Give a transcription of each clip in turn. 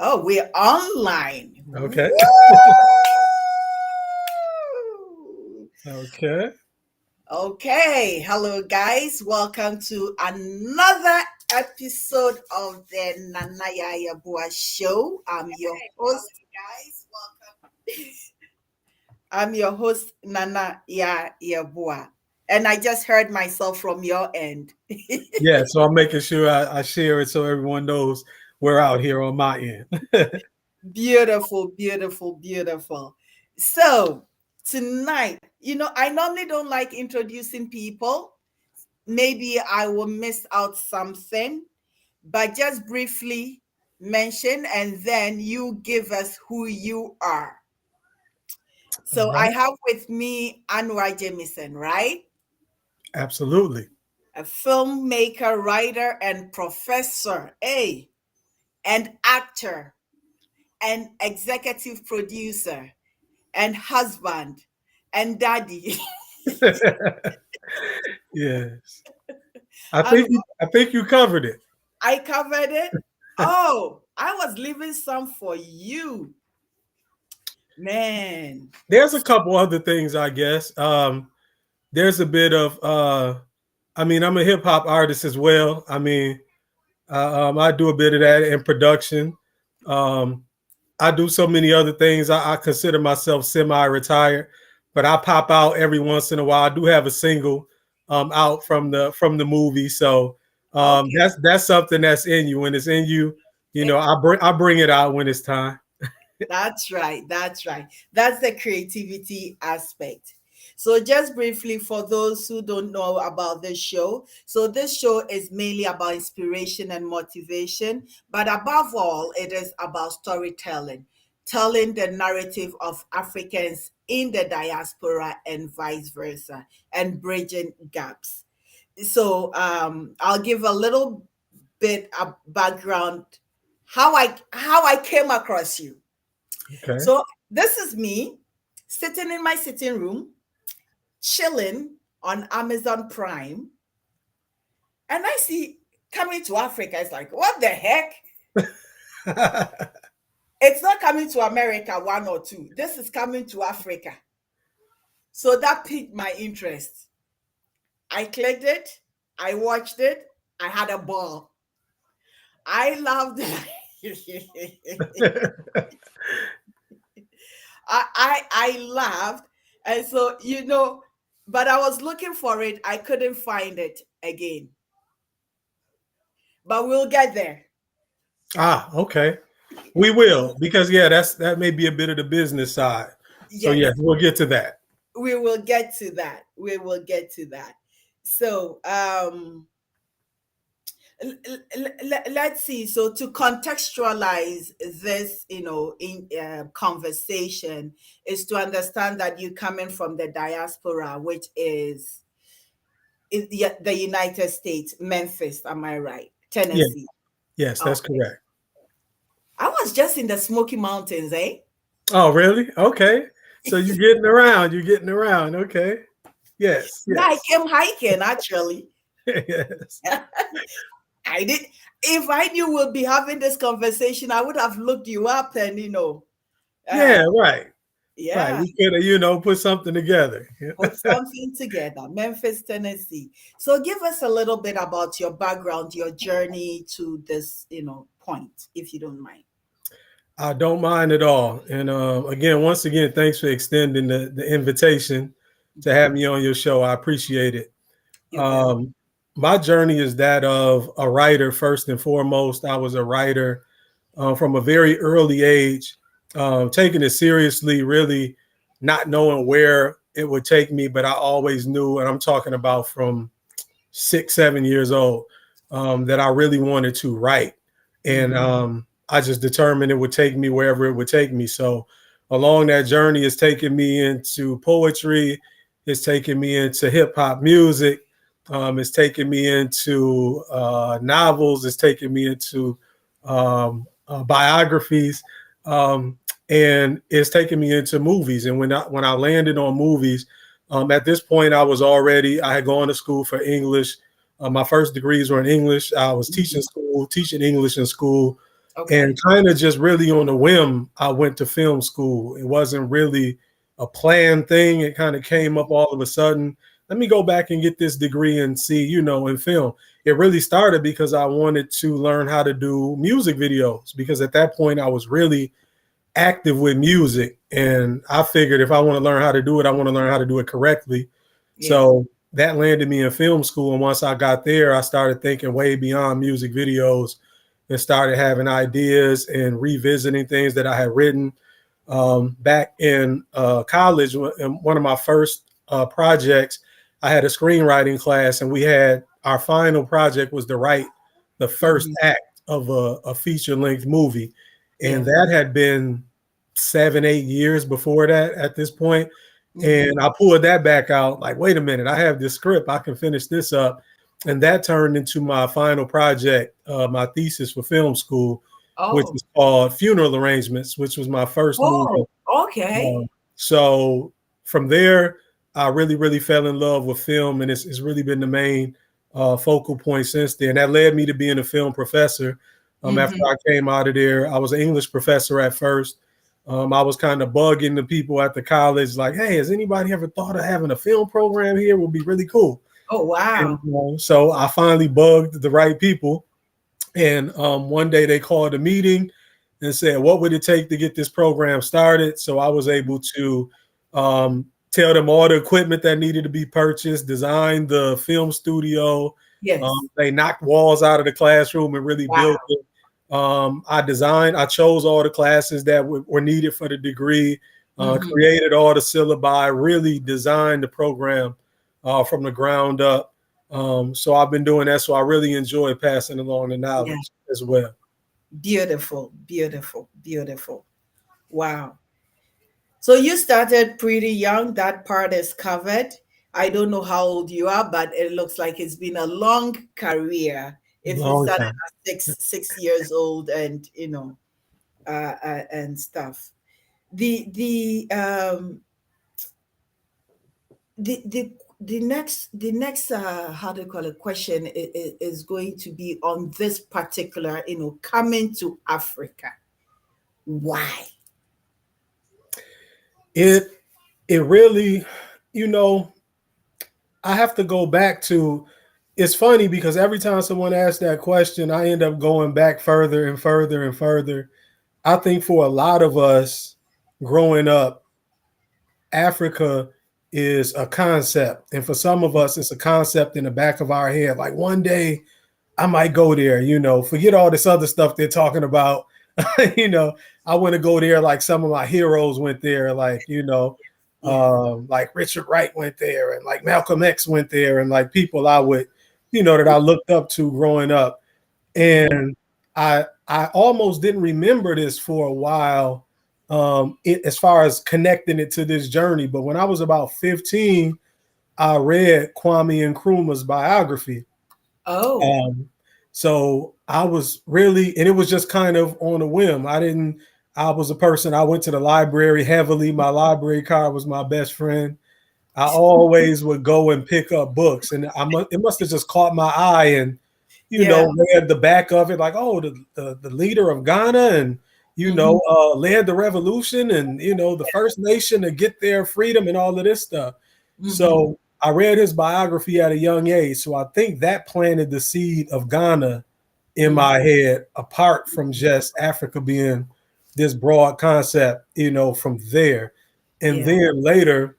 Oh, we're online. Okay. Woo! Okay. Okay. Hello, guys. Welcome to another episode of the Nanaya Yabua Show. I'm your host, Nana Yabua. And I just heard myself from your end. Yeah. So I'm making sure I share it so everyone knows we're out here on my end. Beautiful, beautiful, beautiful. So, tonight, I normally don't like introducing people. Maybe I will miss out something, but just briefly mention and then you give us who you are. All So, I right. have with me Anwar Jamison, right? Absolutely. A filmmaker, writer, and professor, and actor, and executive producer and husband and daddy. Yes. I And think I think you covered it. I covered it. Oh, I was leaving some for you, man. There's a couple other things, I guess. There's a bit of I'm a hip hop artist as well. I do a bit of that in production. Um, I do so many other things. I consider myself semi-retired, but I pop out every once in a while. I do have a single out from the movie, so Okay, that's something that's in you. When it's in you, I bring it out when it's time. that's right. That's right. That's the creativity aspect. So, just briefly, for those who don't know about this show, so this show is mainly about inspiration and motivation, but above all, it is about storytelling, telling the narrative of Africans in the diaspora and vice versa, and bridging gaps. So, I'll give a little bit of background how I came across you. Okay. So this is me sitting in my sitting room, chilling on Amazon Prime, and I see coming to Africa. It's like, what the heck? It's not coming to America, one or two. This is coming to Africa. So that piqued my interest. I clicked it, I watched it, I had a ball. I loved it. I laughed. And so, but I was looking for it. I couldn't find it again. But we'll get there. Okay. We will, because that may be a bit of the business side. So yes, Yes, we'll get to that. we will get to that. We will get to that. So let's see. So to contextualize this, in conversation, is to understand that you're coming from the diaspora, which is the United States, Memphis. Am I right? Yeah. Tennessee. Yes, that's Okay. correct. I was just in the Smoky Mountains, eh? Oh, really? Okay. So you're getting around. You're getting around. Okay. Yes. Yeah, I Yes. came hiking actually. Yes. I did. If I knew we'll be having this conversation, I would have looked you up and uh, Yeah. Right. Right. yeah, We could have, put something together. Yeah. put something together. Memphis, Tennessee. So give us a little bit about your background, your journey to this, point, if you don't mind. I don't mind at all. And once again, thanks for extending the invitation to have me on your show. I appreciate it. You're very Um, my journey is that of a writer first and foremost. I was a writer from a very early age, taking it seriously, really not knowing where it would take me, but I always knew, and I'm talking about from 6, 7 years old, that I really wanted to write. And I just determined it would take me wherever it would take me. So along that journey, it's taken me into poetry, it's taken me into hip hop music, it's taken me into novels, it's taken me into biographies, and it's taken me into movies. And when I landed on movies, at this point, I had gone to school for English. My first degrees were in English. I was teaching English in school. Okay. And kind of just really on a whim, I went to film school. It wasn't really a planned thing. It kind of came up all of a sudden. Let me go back and get this degree and see, in film. It really started because I wanted to learn how to do music videos, because at that point I was really active with music. And I figured if I want to learn how to do it, I want to learn how to do it correctly. Yeah. So that landed me in film school. And once I got there, I started thinking way beyond music videos and started having ideas and revisiting things that I had written. Back in college, in one of my first projects, I had a screenwriting class, and we had our final project was to write the first Mhm. act of a feature-length movie. And Yeah. that had been 7, 8 years before that at this point. And Mhm. I pulled that back out like, wait a minute, I have this script. I can finish this up. And that turned into my final project, my thesis for film school, which Oh. was called Funeral Arrangements, which was my first movie. Oh, okay. So from there, I really, really fell in love with film, and it's really been the main focal point since then. That led me to being a film professor. After Mhm. I came out of there, I was an English professor at first. I was kind of bugging the people at the college, like, "Hey, has anybody ever thought of having a film program here? Would be really cool." Oh, And wow. so I finally bugged the right people, and one day they called a meeting and said, what would it take to get this program started? So I was able to tell them all the equipment that needed to be purchased, design the film studio. Yes. They knocked walls out of the classroom and really Wow. built it. I chose all the classes that were needed for the degree, Mhm. created all the syllabi, really designed the program from the ground up. So I've been doing that. So I really enjoy passing along the Yeah. knowledge as well. Beautiful, beautiful, beautiful. Wow. So you started pretty young. That part is covered. I don't know how old you are, but it looks like it's been a long career. If you Long started time. at 6 years old, and and stuff. The the um the next how do you call it question is going to be on this particular, coming to Africa. Why? It it really, you know, I have to go back to. It's funny because every time someone asks that question, I end up going back further and further and further. I think for a lot of us growing up, Africa is a concept. And for some of us, it's a concept in the back of our head. Like one day I might go there, forget all this other stuff they're talking about. you know, I want to go there like some of my heroes went there, Yeah. like Richard Wright went there and like Malcolm X went there and like people I would, that I looked up to growing up. Mhm. And I almost didn't remember this for a while, as far as connecting it to this journey. But when I was about 15, I read Kwame Nkrumah's biography. Oh. Um, so I was really, and it was just kind of on a whim. I was a person, I went to the library heavily. My library card was my best friend. I always would go and pick up books, and it must have just caught my eye, and Yeah. read the back of it, like, oh, the leader of Ghana, and Hmm. led the revolution, and the first nation to get their freedom, and all of this stuff. Hmm. So I read his biography at a young age, so I think that planted the seed of Ghana in Hmm. my head, apart from just Africa being this broad concept, from there. And Yeah. then later,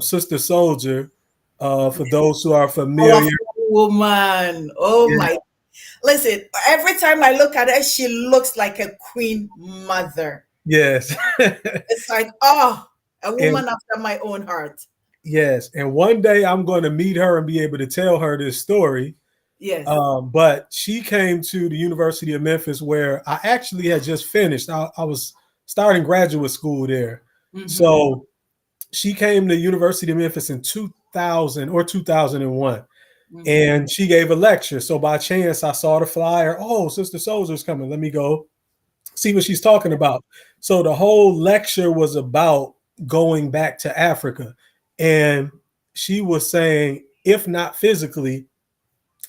Sister Soldier, for those who are familiar. Powerful woman. Oh Yeah. my. Listen, every time I look at her, she looks like a queen mother. Yes. It's like, oh, a and woman after my own heart. yes. And one day I'm going to meet her and be able to tell her this story. Yes. But she came to the University of Memphis, where I actually had just finished. I was starting graduate school there. Hmm. So she came to University of Memphis in 2000 or 2001. Hmm. And she gave a lecture. So by chance, I saw the flyer. Oh, Sister Soldier's coming. Let me go see what she's talking about. So the whole lecture was about going back to Africa. And she was saying, if not physically,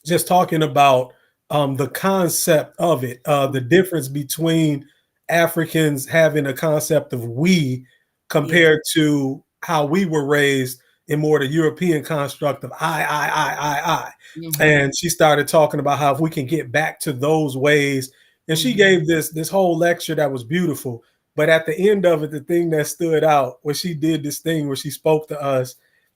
just talking about the concept of it, the difference between Africans having a concept of we Yes. compared to how we were raised in more the European construct of I. Mm-hmm. And she started talking about how if we can get back to those ways. And she Mm-hmm. gave this whole lecture that was beautiful. But at the end of it, the thing that stood out was she did this thing where she spoke to us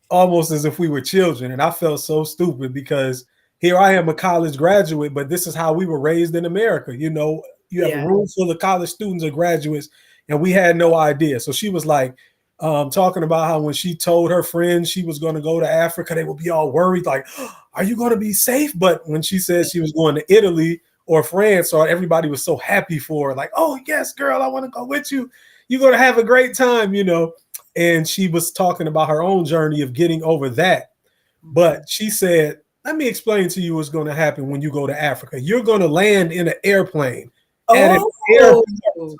almost as if we were children. And I felt so stupid because here I am, a college graduate, but this is how we were raised in America. You know, you have a Yeah. room full of college students or graduates, and we had no idea. So she was like, talking about how when she told her friends she was going to go to Africa, they would be all worried, like, are you going to be safe? But when she said she was going to Italy or France, or everybody was so happy for her, like, oh, yes, girl, I want to go with you. You're going to have a great time, you know. And she was talking about her own journey of getting over that. Mm-hmm. But she said, let me explain to you what's going to happen when you go to Africa. You're going to land in an airplane at an airport, Oh,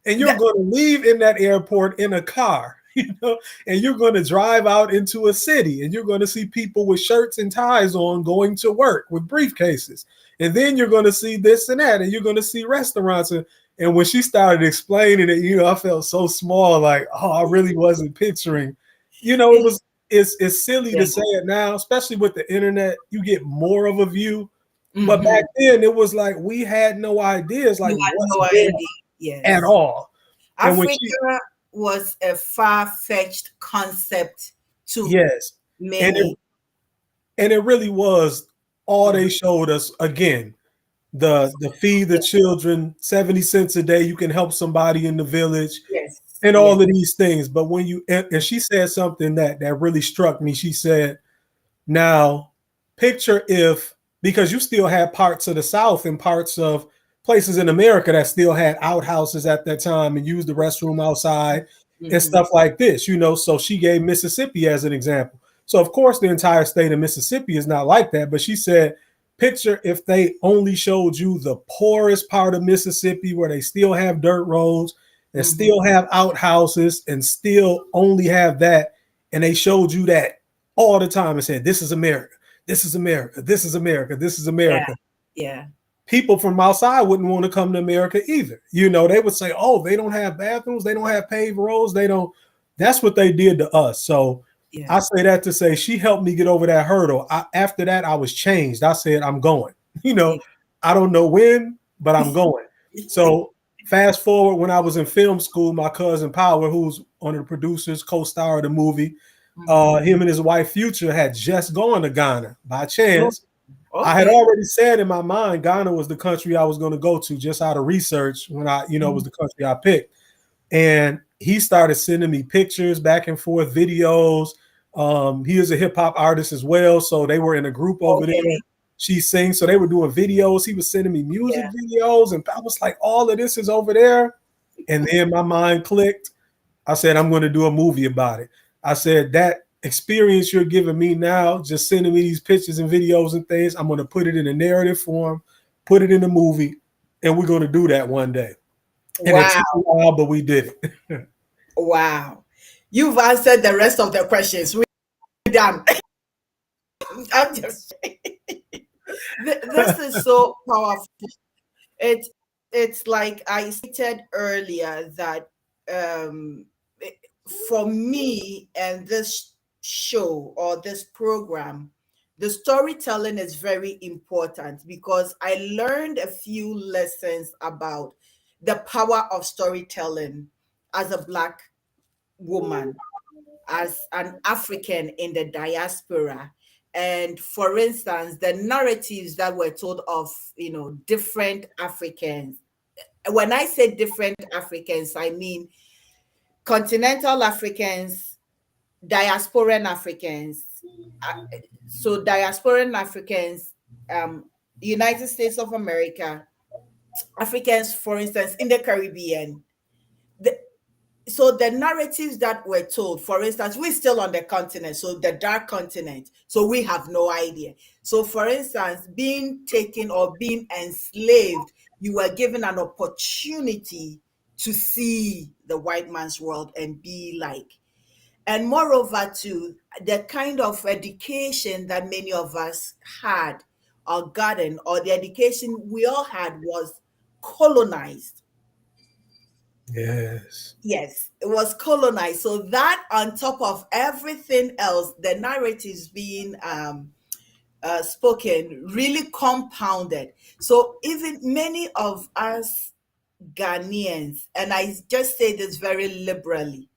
and you're that, going to leave in that airport in a car, you know, and you're going to drive out into a city, and you're going to see people with shirts and ties on going to work with briefcases. And then you're going to see this and that, and you're going to see restaurants. And when she started explaining it, you know, I felt so small, like, oh, I really wasn't picturing, you know, it was, it's silly yeah. to say it now, especially with the internet, you get more of a view. But Mm-hmm. back then it was like we had no ideas like You had what's no there idea. at Yes. all. And when she, Africa was a far-fetched concept to yes, and it many. and it really was all Mhm. they showed us again. The feed the children 70 cents a day, you can help somebody in the village, Yes. and Yes. all of these things. But when you, and she said something that really struck me. She said, now, picture if, because you still had parts of the South and parts of places in America that still had outhouses at that time and used the restroom outside and Mm-hmm. stuff like this, you know. So she gave Mississippi as an example. So, of course, the entire state of Mississippi is not like that. But she said, picture if they only showed you the poorest part of Mississippi where they still have dirt roads and Mm-hmm. still have outhouses and still only have that. And they showed you that all the time and said, this is America. This is America. This is America. This is Yeah. America. Yeah. People from outside wouldn't want to come to America either. You know, they would say, oh, they don't have bathrooms. They don't have paved roads. They don't. That's what they did to us. So Yeah. I say that to say she helped me get over that hurdle. After that, I was changed. I said, I'm going. You know, I don't know when, but I'm going. So fast forward, when I was in film school, my cousin Power, who's one of the producers, co-star of the movie, Mm-hmm. him and his wife Future had just gone to Ghana by Oh, chance. I had okay. already said in my mind Ghana was the country I was going to go to just out of research when I, you know, was Mhm. the country I picked. And he started sending me pictures, back and forth videos. He is a hip hop artist as well, so they were in a group over there. Okay. She sings, so they were doing videos. He was sending me music Yeah. videos, and I was like, all of this is over there. And then my mind clicked. I said, I'm going to do a movie about it. I said, that experience you're giving me now, just sending me these pictures and videos and things, I'm going to put it in a narrative form, put it in a movie, and we're going to do that one day. And it Wow. took a while, but we did it. Wow. You've answered the rest of the questions. We're done. I'm just this is so powerful. It it's like I stated earlier that um it- for me and this show or this program, the storytelling is very important because I learned a few lessons about the power of storytelling as a black woman, as an African in the diaspora. And for instance, the narratives that were told of, different Africans. When I say different Africans, I mean continental Africans, diasporan Africans. So diasporan Africans, um, United States of America, Africans, for instance, in the Caribbean. The, so the narratives that were told, for instance, we're still on the continent, so the dark continent, so we have no idea. So for instance, being taken or being enslaved, you were given an opportunity to see the white man's world and be like. And moreover, too, the kind of education that many of us had or gotten, or the education we all had was colonized. Yes. Yes, it was colonized. So that on top of everything else, the narratives being spoken really compounded. So even many of us Ghanaians, and I just say this very liberally,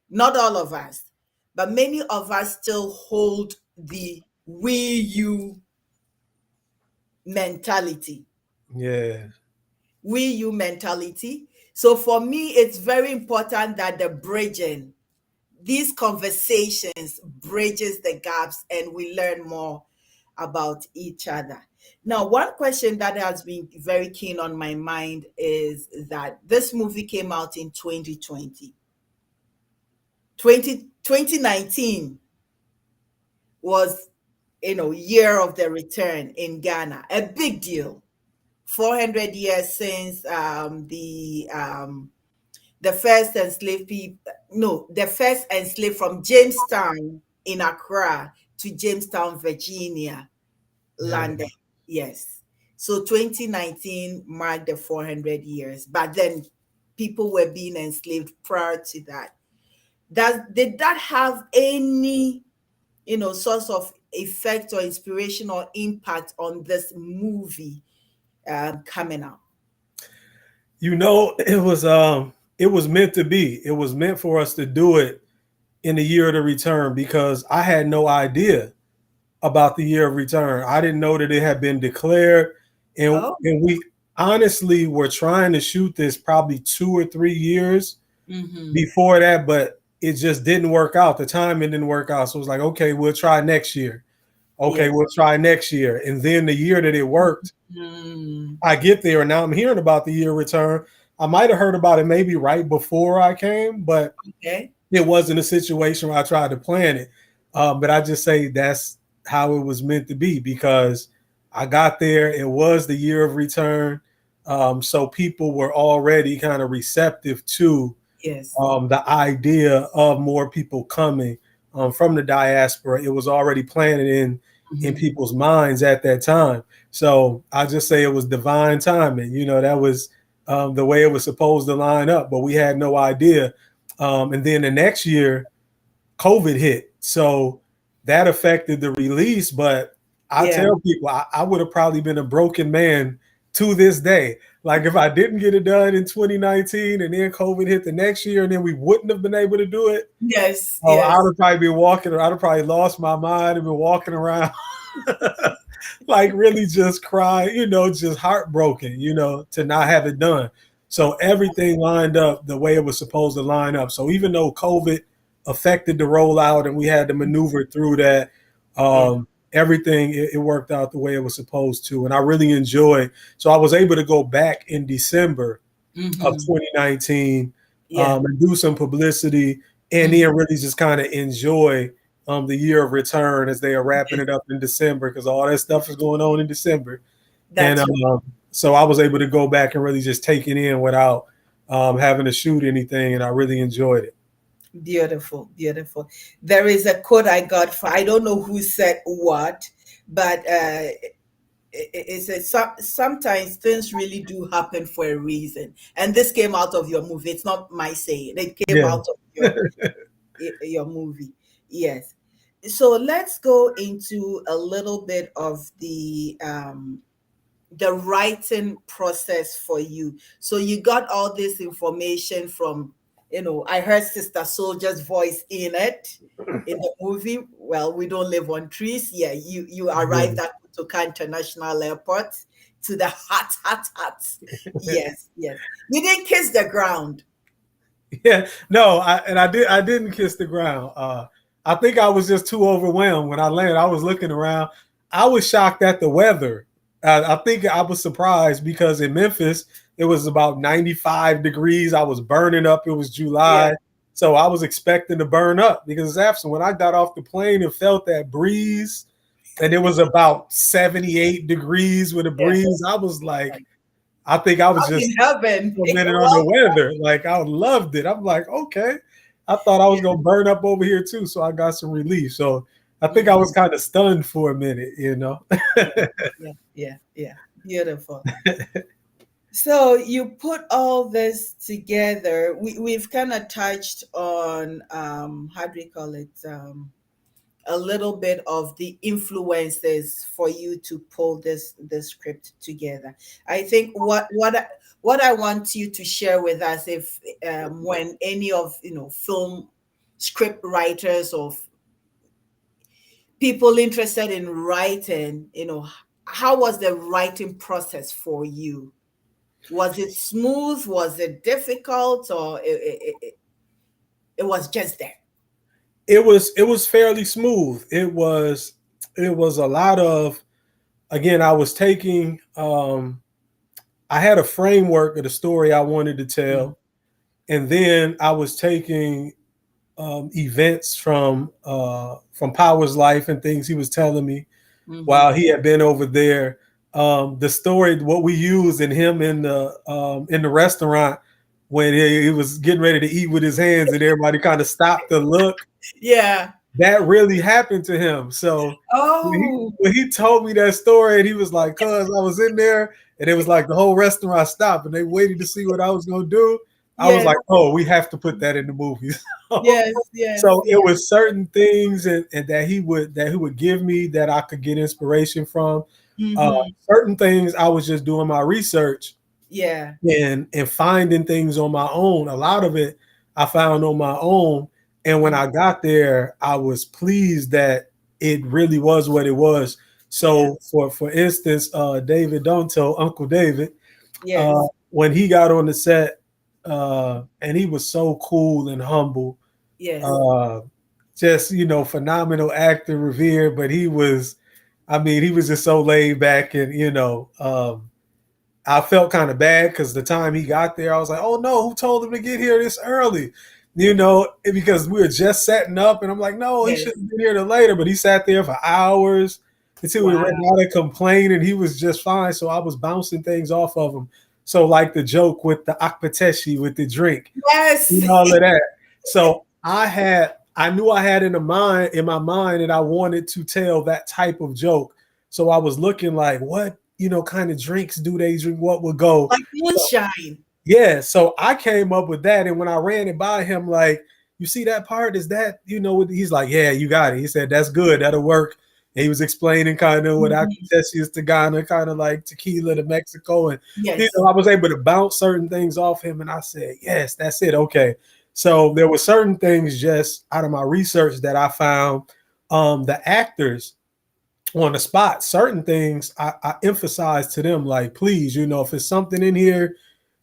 not all of us, but many of us still hold the we you mentality. Yeah. We you mentality. So for me, it's very important that the bridging, these conversations bridges the gaps and we learn more about each other. Now, one question that has been very keen on my mind is that this movie came out in 2020. 2019 was, year of the return in Ghana, a big deal. 400 years since the first enslaved people, no, the first enslaved from Jamestown in Accra to Jamestown, Virginia, Yeah. landed. Yes. So 2019 marked the 400 years, but then people were being enslaved prior to that. Did that have any, source of effect or inspiration or impact on this movie coming out? It was meant to be. It was meant for us to do it in the year of the return because I had no idea about the year of return. I didn't know that it had been declared. Oh, And we honestly were trying to shoot this probably 2 or 3 years mm-hmm. before that, but it just didn't work out. The timing didn't work out. So it was like, okay, we'll try next year. Okay, Yes. we'll try next year. And then the year that it worked, Mm, I get there and now I'm hearing about the year return. I might have heard about it maybe right before I came, but okay. it wasn't a situation where I tried to plan it. But I just say that's how it was meant to be because I got there. It was the year of return. So people were already kind of receptive to Yes. the idea of more people coming from the diaspora. It was already planted in Mm-hmm. people's minds at that time. So I just say it was divine timing. That was the way it was supposed to line up, but we had no idea. And then the next year, COVID hit. So that affected the release. But I Yeah. tell people I would have probably been a broken man to this day. Like if I didn't get it done in 2019 and then COVID hit the next year and then we wouldn't have been able to do it. Yes. Oh, I would Yes. have probably been walking, I'd have probably lost my mind and been walking around like really just crying, just heartbroken, to not have it done. So everything lined up the way it was supposed to line up. So even though COVID affected the rollout and we had to maneuver through that, Yeah. everything it worked out the way it was supposed to. And I really enjoyed. So I was able to go back in December of Mm-hmm. 2019 Yeah. and do some publicity and Mm-hmm. then really just kind of enjoy the year of return as they are wrapping Yes. it up in December because all that stuff is going on in December. And That's right. so I was able to go back and really just take it in without having to shoot anything. And I really enjoyed it. Beautiful. Beautiful. There is a quote I got for, I don't know who said what, but it says sometimes things really do happen for a reason. And this came out of your movie. It's not my saying. It came Yeah. out of your movie. Yes. So let's go into a little bit of the writing process for you. So you got all this information from, I heard Sister Soldier's voice in it in the movie. Well, we don't live on trees. Yeah, you arrived at Kutoka International Airport to the hot. Yes, yes. You didn't kiss the ground. Yeah, no, I didn't kiss the ground. I think I was just too overwhelmed when I landed. I was looking around. I was shocked at the weather. I think I was surprised because in Memphis it was about 95 degrees. I was burning up. It was Yeah, July, so I was expecting to burn up because it's absent. When I got off the plane and felt that breeze, and it was about 78 degrees with a yeah. breeze, I was like, I think I was I'm just in heaven. commented on the Well, weather. Like I loved it. I'm like, okay. I thought I was gonna burn up over here too, so I got some relief. So I think I Mhm. was kind of stunned for a minute, Yeah, yeah, yeah, yeah. Beautiful. So you put all this together. We've kind of touched on how do we call it? A little bit of the influences for you to pull this script together. I think what I want you to share with us, if when any of film script writers or people interested in writing, how was the writing process for you? Was it smooth? Was it difficult? Or it was just there? It was fairly smooth. It was a lot of, again, I was taking I had a framework of the story I wanted to Mm, tell, and then I was taking events from Power's life and things he was telling me mm-hmm, while he had been over there. The story, what we used in him in the restaurant when he was getting ready to eat with his hands, and everybody kind of stopped to look. yeah. That really happened to him. So when he Oh, when he told me that story, and he was like, "Cuz I was in there, and it was like the whole restaurant stopped, and they waited to see what I was gonna do." I was yes, like, "Oh, we have to put that in the movies." yes, yes, So it yes. was certain things and that he would give me that I could get inspiration from. Uh, Mm-hmm. Certain things I was just doing my research Yeah, and finding things on my own. A lot of it I found on my own, and when mm, I got there, I was pleased that it really was what it was. yeah, So, for instance, David Donto, Uncle David, yes, when he got on the set, and he was so cool and humble, yes, uh, just phenomenal actor, revered, but he was just so laid back, and I felt kind of bad because the time he got there, I was like, "Oh no, who told him to get here this early?" Because we were just setting up, and I'm like, "No, he yes. shouldn't be here till later." But he sat there for hours until we Wow. ran out of complaint, and he was just fine. So I was bouncing things off of him. So like the joke with the akpateshi with the drink, Yes. all of that. So I knew I had in my mind that I wanted to tell that type of joke. So I was looking like, what kind of drinks do they drink? What would go? Like So moonshine. yeah, so I came up with that, and when I ran it by him, like, you see that part? Is that He's like, yeah, you got it. He said that's good, that'll work. And he was explaining kind of what Mhm. Akitesi is to Ghana, kind of like tequila to Mexico, and Yes. I was able to bounce certain things off him, and I said, yes, that's it, okay. So there were certain things just out of my research that I found. The actors on the spot, certain things I emphasize to them, like, please, if it's something in here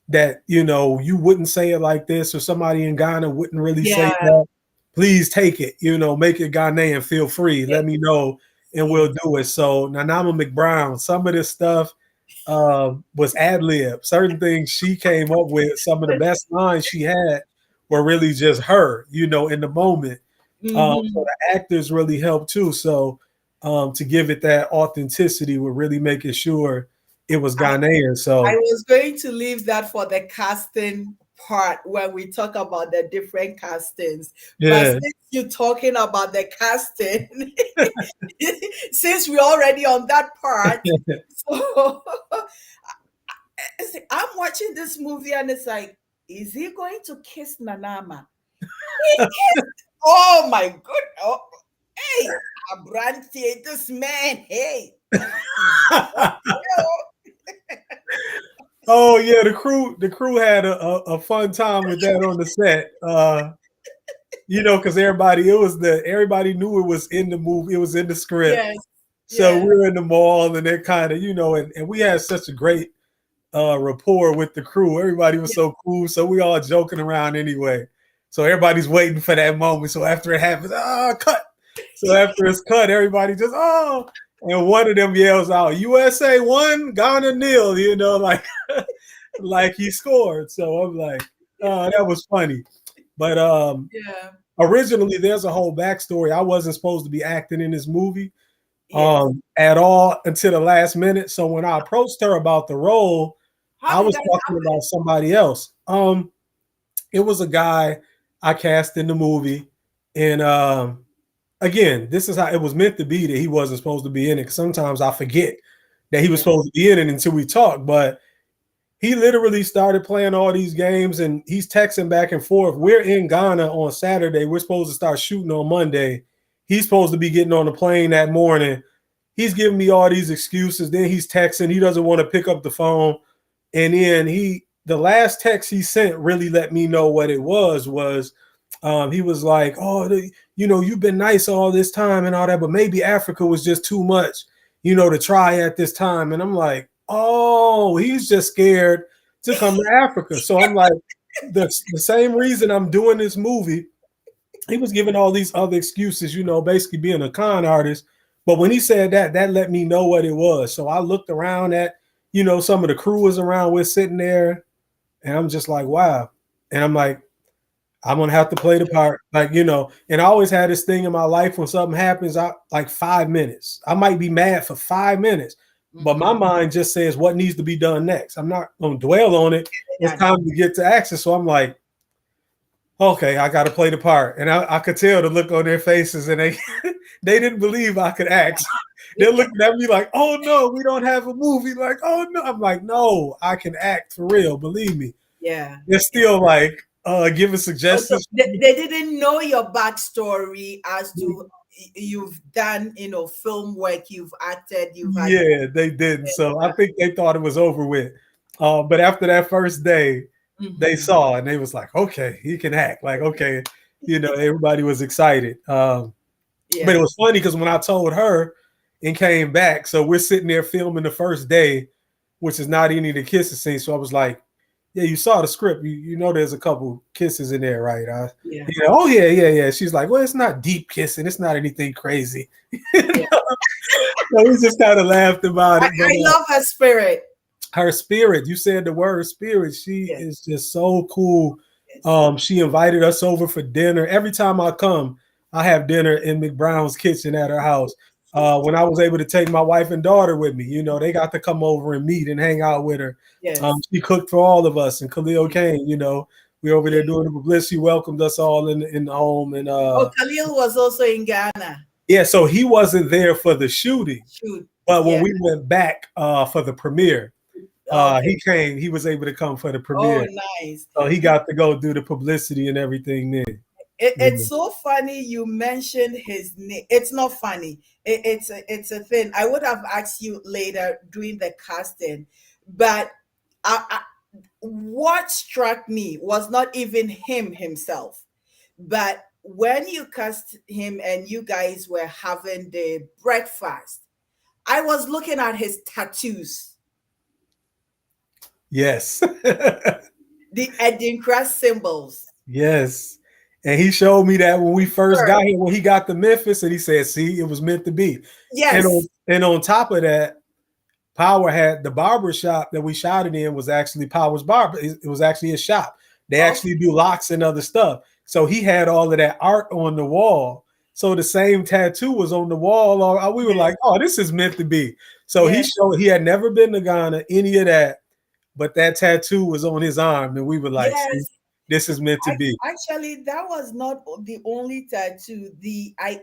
that you wouldn't say it like this, or somebody in Ghana wouldn't really say Yeah. that, please take it, make it Ghanaian, feel free, Yes. let me know, and we'll Yes. do it. So Nanama McBrown, some of this stuff was ad lib. Certain things she came up with, some of the best lines she had were really just her, in the moment. So Mm-hmm. the actors really helped too. So to give it that authenticity, we're really making sure it was Ghanaian. I So was going to leave that for the casting part when we talk about the different castings. But yeah. since you're talking about the casting, since we're already on that part, so I'm watching this movie and it's like, is he going to kiss Nanama? He kissed. Oh my good. Oh, hey, Abranti, this man. Hey. Oh yeah, the crew had a fun time with that on the set. Because everybody knew it was in the movie, it was in the script. Yes. So we Yes. were in the mall, and they kind of, and we had such a great rapport with the crew. Everybody was so cool, so we all joking around anyway. So everybody's waiting for that moment. So after it happens, cut. So after it's cut, everybody just and one of them yells out, "USA won, Ghana nil." Like he scored. So I'm like, oh, that was funny. But Yeah. originally, there's a whole backstory. I wasn't supposed to be acting in this movie Yes. at all until the last minute. So when I approached her about the role, How I did was that talking about happen? somebody else. It was a guy I cast in the movie, and again, this is how it was meant to be that he wasn't supposed to be in it. 'Cause sometimes I forget that he was Yeah. supposed to be in it until we talk. But he literally started playing all these games and he's texting back and forth. We're in Ghana on Saturday. We're supposed to start shooting on Monday. He's supposed to be getting on the plane that morning. He's giving me all these excuses. Then he's texting. He doesn't want to pick up the phone. And then the last text he sent really let me know what it was. He was like, "Oh, you've been nice all this time and all that, but maybe Africa was just too much, to try at this time." And I'm like, "Oh, he's just scared to come to Africa." So I'm like, the same reason I'm doing this movie. He was giving all these other excuses, basically being a con artist. But when he said that, that let me know what it was. So I looked around at, some of the crew was around. We're sitting there, and I'm just like, wow. And I'm like, I'm gonna have to play the part, like, and I always had this thing in my life when something happens, I like 5 minutes. I might be mad for 5 minutes, but my mind just says what needs to be done next. I'm not gonna dwell on it. It's Yeah. time to get to action. So I'm like, okay, I gotta play the part. And I could tell the look on their faces, and they they didn't believe I could act. They're looking at me like, oh no, we don't have a movie. Like, oh no. I'm like, no, I can act for real, believe me. Yeah. They're still like giving Oh, so suggestions. they didn't know your backstory as to you've done, film work, you've acted, you've had. Yeah, they didn't. So I think they thought it was over with. But after that first day, they Mhm. saw and they was like, okay, he can act. Like, okay, everybody was excited. But it Yeah. was funny because when I told her and came back, so we're sitting there filming the first day, which is not any of the kisses scene. So I was like, yeah, you saw the script. You know there's a couple kisses in there, right? Yeah. Oh, yeah, yeah, yeah. She's like, well, it's not deep kissing. It's not anything crazy. Yeah. So we just kind of laughed about it. But I love her spirit. her spirit, you said the word spirit. She Yes. is just so cool. Yes. She invited us over for dinner. Every time I come, I have dinner in McBrown's kitchen at her house. When I was able to take my wife and daughter with me, they got to come over and meet and hang out with her. Yes. She cooked for all of us, and Khalil Kane, we over there Yes. doing the publicity, welcomed us all in the home. And Oh, Khalil was also in Ghana. yeah, so he wasn't there for the shooting, Shoot. but when Yeah. we went back for the premiere, Okay. he was able to come for the Oh, premiere. nice. So he got to go do the publicity and everything then. It's so funny you mentioned his name. It's not funny. It's a thing. I would have asked you later doing the casting, but I, what struck me was not even him himself, but when you cast him and you guys were having the breakfast, I was looking at his tattoos, Yes. the Edinkra symbols. Yes. And he showed me that when we first Sure. got here, when he got to Memphis, and he said, see, it was meant to be. Yes. And on top of that, Power had the barber shop that we shot it in was actually Power's barber. It was actually a shop. They actually do locks and other stuff. So he had all of that art on the wall. So the same tattoo was on the wall. We were like, oh, this is meant to be. So he Yes. showed he had never been to Ghana, any of that, but that tattoo was on his arm. And we were like, see, Yes. this is meant to be. Actually, that was not the only tattoo. I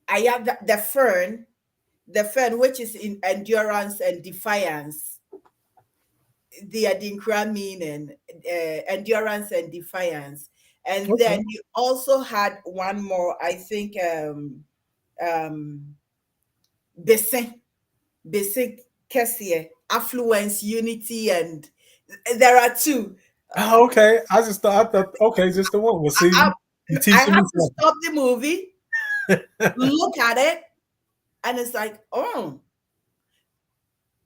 have the fern, which is in endurance and defiance. The Adinkra meaning, endurance and defiance. And Okay. then you also had one more, I think, um, Bese, Bese Kessie, affluence, unity, and there are two. Oh, okay. I thought, okay, just the one. We'll see. I, You I teaching me have to stop the movie, something. look at it, and it's like, oh,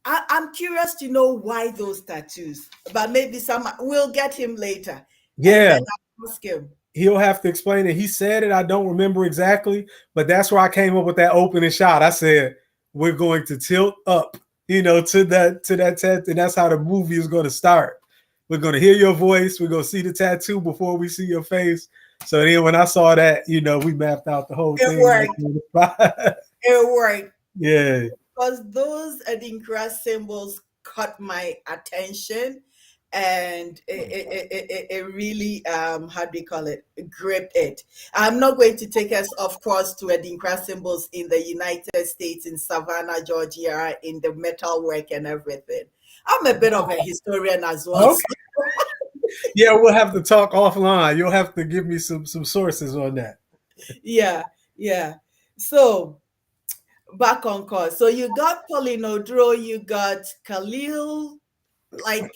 I'm curious to know why those tattoos, but maybe we'll get him later, and Yeah, then I'll ask him. he'll have to explain it. He said it. I don't remember exactly, but that's where I came up with that opening shot. I said, we're going to tilt up, to that tattoo. And that's how the movie is going to start. We're going to hear your voice. We're going to see the tattoo before we see your face. So then when I saw that, we mapped out the whole It thing. worked. It worked Yeah. because those Adinkra symbols caught my attention, and it really how do you call it, grip it. I'm not going to take us, of course, to Adinkra symbols in the United States, in Savannah, Georgia, in the metalwork and everything. I'm a bit of a historian as well. Okay. Yeah, we'll have to talk offline. You'll have to give me some sources on that. Yeah, yeah. So back on course. So you got Polinodro, you got Khalil. Like,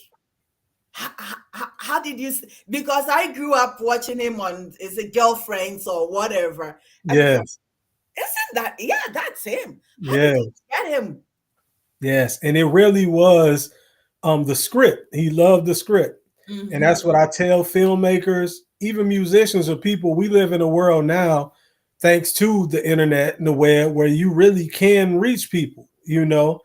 how did you? Because I grew up watching him on, is it Girlfriends or whatever, and it's like, Yes. isn't that? Yeah, that's him. How did you Yes. get him? Yes. And it really was the script. He loved the script. And Mm-hmm. that's what I tell filmmakers, even musicians or people. We live in a world now, thanks to the internet and the web, where you really can reach people. Yeah.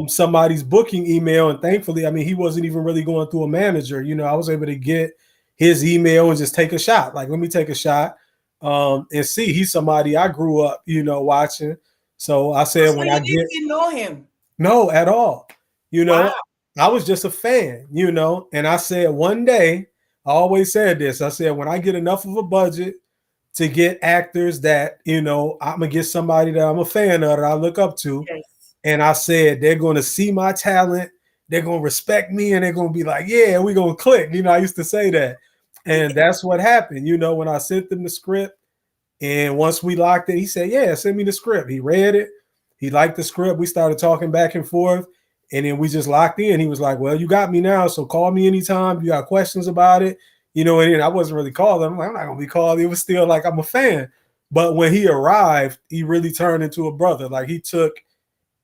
Somebody's booking email, and thankfully, I mean, he wasn't even really going through a manager. I was able to get his email and just take a shot. Like, let me take a shot, and see. He's somebody I grew up, watching. So I Oh, said, so when you I didn't get even know him? no, at all. You Wow. know, I was just a fan, and I said one day, I always said this. I said, when I get enough of a budget to get actors that, I'm gonna get somebody that I'm a fan of, that I look up to. Yes. And I said, they're gonna see my talent, they're gonna respect me, and they're gonna be like, yeah, we're gonna click. I used to say that. And that's what happened. When I sent them the script, and once we locked it, he said, yeah, send me the script. He read it. He liked the script. We started talking back and forth. And then we just locked in. He was like, well, you got me now. So call me anytime. You got questions about it. And then I wasn't really calling. I'm like, I'm not going to be called. It was still like, I'm a fan. But when he arrived, he really turned into a brother. Like, he took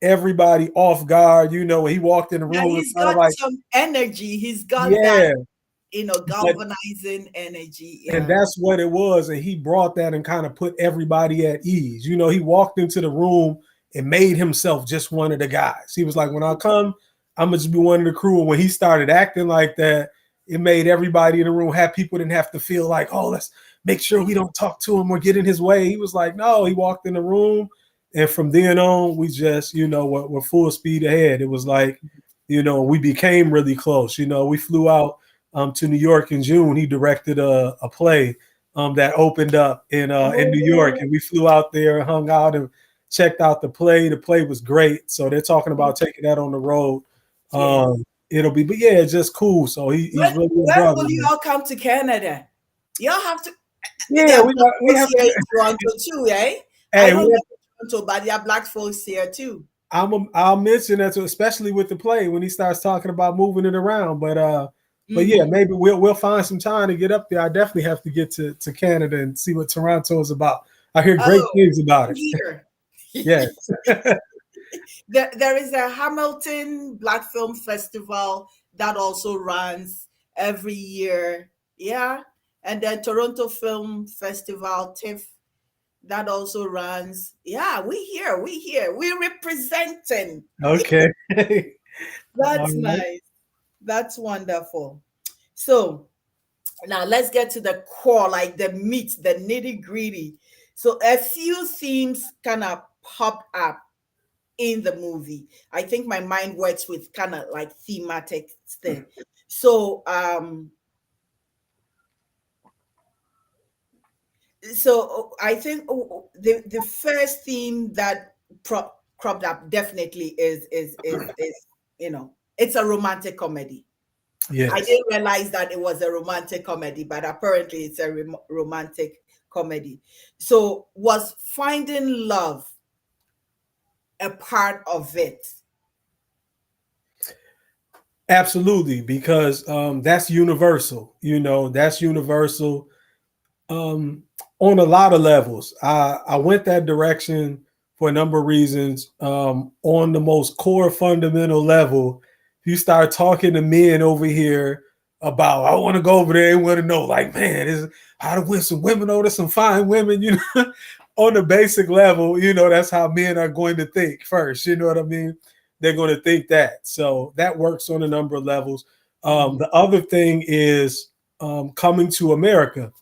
everybody off guard. When he walked in the Yeah, room, it was he's kind of got like, some energy. He's got that, yeah. But galvanizing energy. And Yeah. that's what it was. And he brought that and kind of put everybody at ease. He walked into the room and made himself just one of the guys. He was like, when I come, I'm going to just be one of the crew. And when he started acting like that, it made everybody in the room happy. People didn't have to feel like, oh, let's make sure we don't talk to him or get in his way. He was like, no, he walked in the room. And from then on, we just, we're full speed ahead. It was like, we became really close. We flew out to New York in June. He directed a play that opened up in New York, Oh, and we flew out there, hung out, and checked out the play. The play was great. So they're talking about taking that on the road. yeah. It'll be, but yeah, it's just cool. So he's really a When brother. will you all come to Canada? Y'all have to. There Yeah, are we black got we folks have here to. in Toronto too, eh? I Hey, don't live in Toronto, but there are black folks here too. I'll mention that, especially with the play, when he starts talking about moving it around. But yeah, Mm-hmm. maybe we'll find some time to get up there. I definitely have to get to Canada and see what Toronto is about. I hear great Oh, things about I'm it. here. Yes. There is a Hamilton Black Film Festival that also runs every year. Yeah. And then Toronto Film Festival, TIFF, that also runs. Yeah, we here. We representing. Okay. All That's right. nice. That's wonderful. So now let's get to the core, like the meat, the nitty gritty. So a few themes kind of popped up in the movie. I think my mind works with kind of like thematic thing. So I think the first theme that cropped up definitely is it's a romantic comedy. I Yes. didn't realize that it was a romantic comedy, but apparently it's a romantic comedy. So was finding love a part of it? Absolutely, because that's universal. That's universal um, on a lot of levels. I went that direction for a number of reasons. On the most core fundamental level, if you start talking to men over here about, I want to go over there and want to know, like, man, is how to win some women over, some fine women, on the basic level, that's how men are going to think first. You know what I mean? They're going to think that. So that works on a number of levels. Mhm. The other thing is coming to America.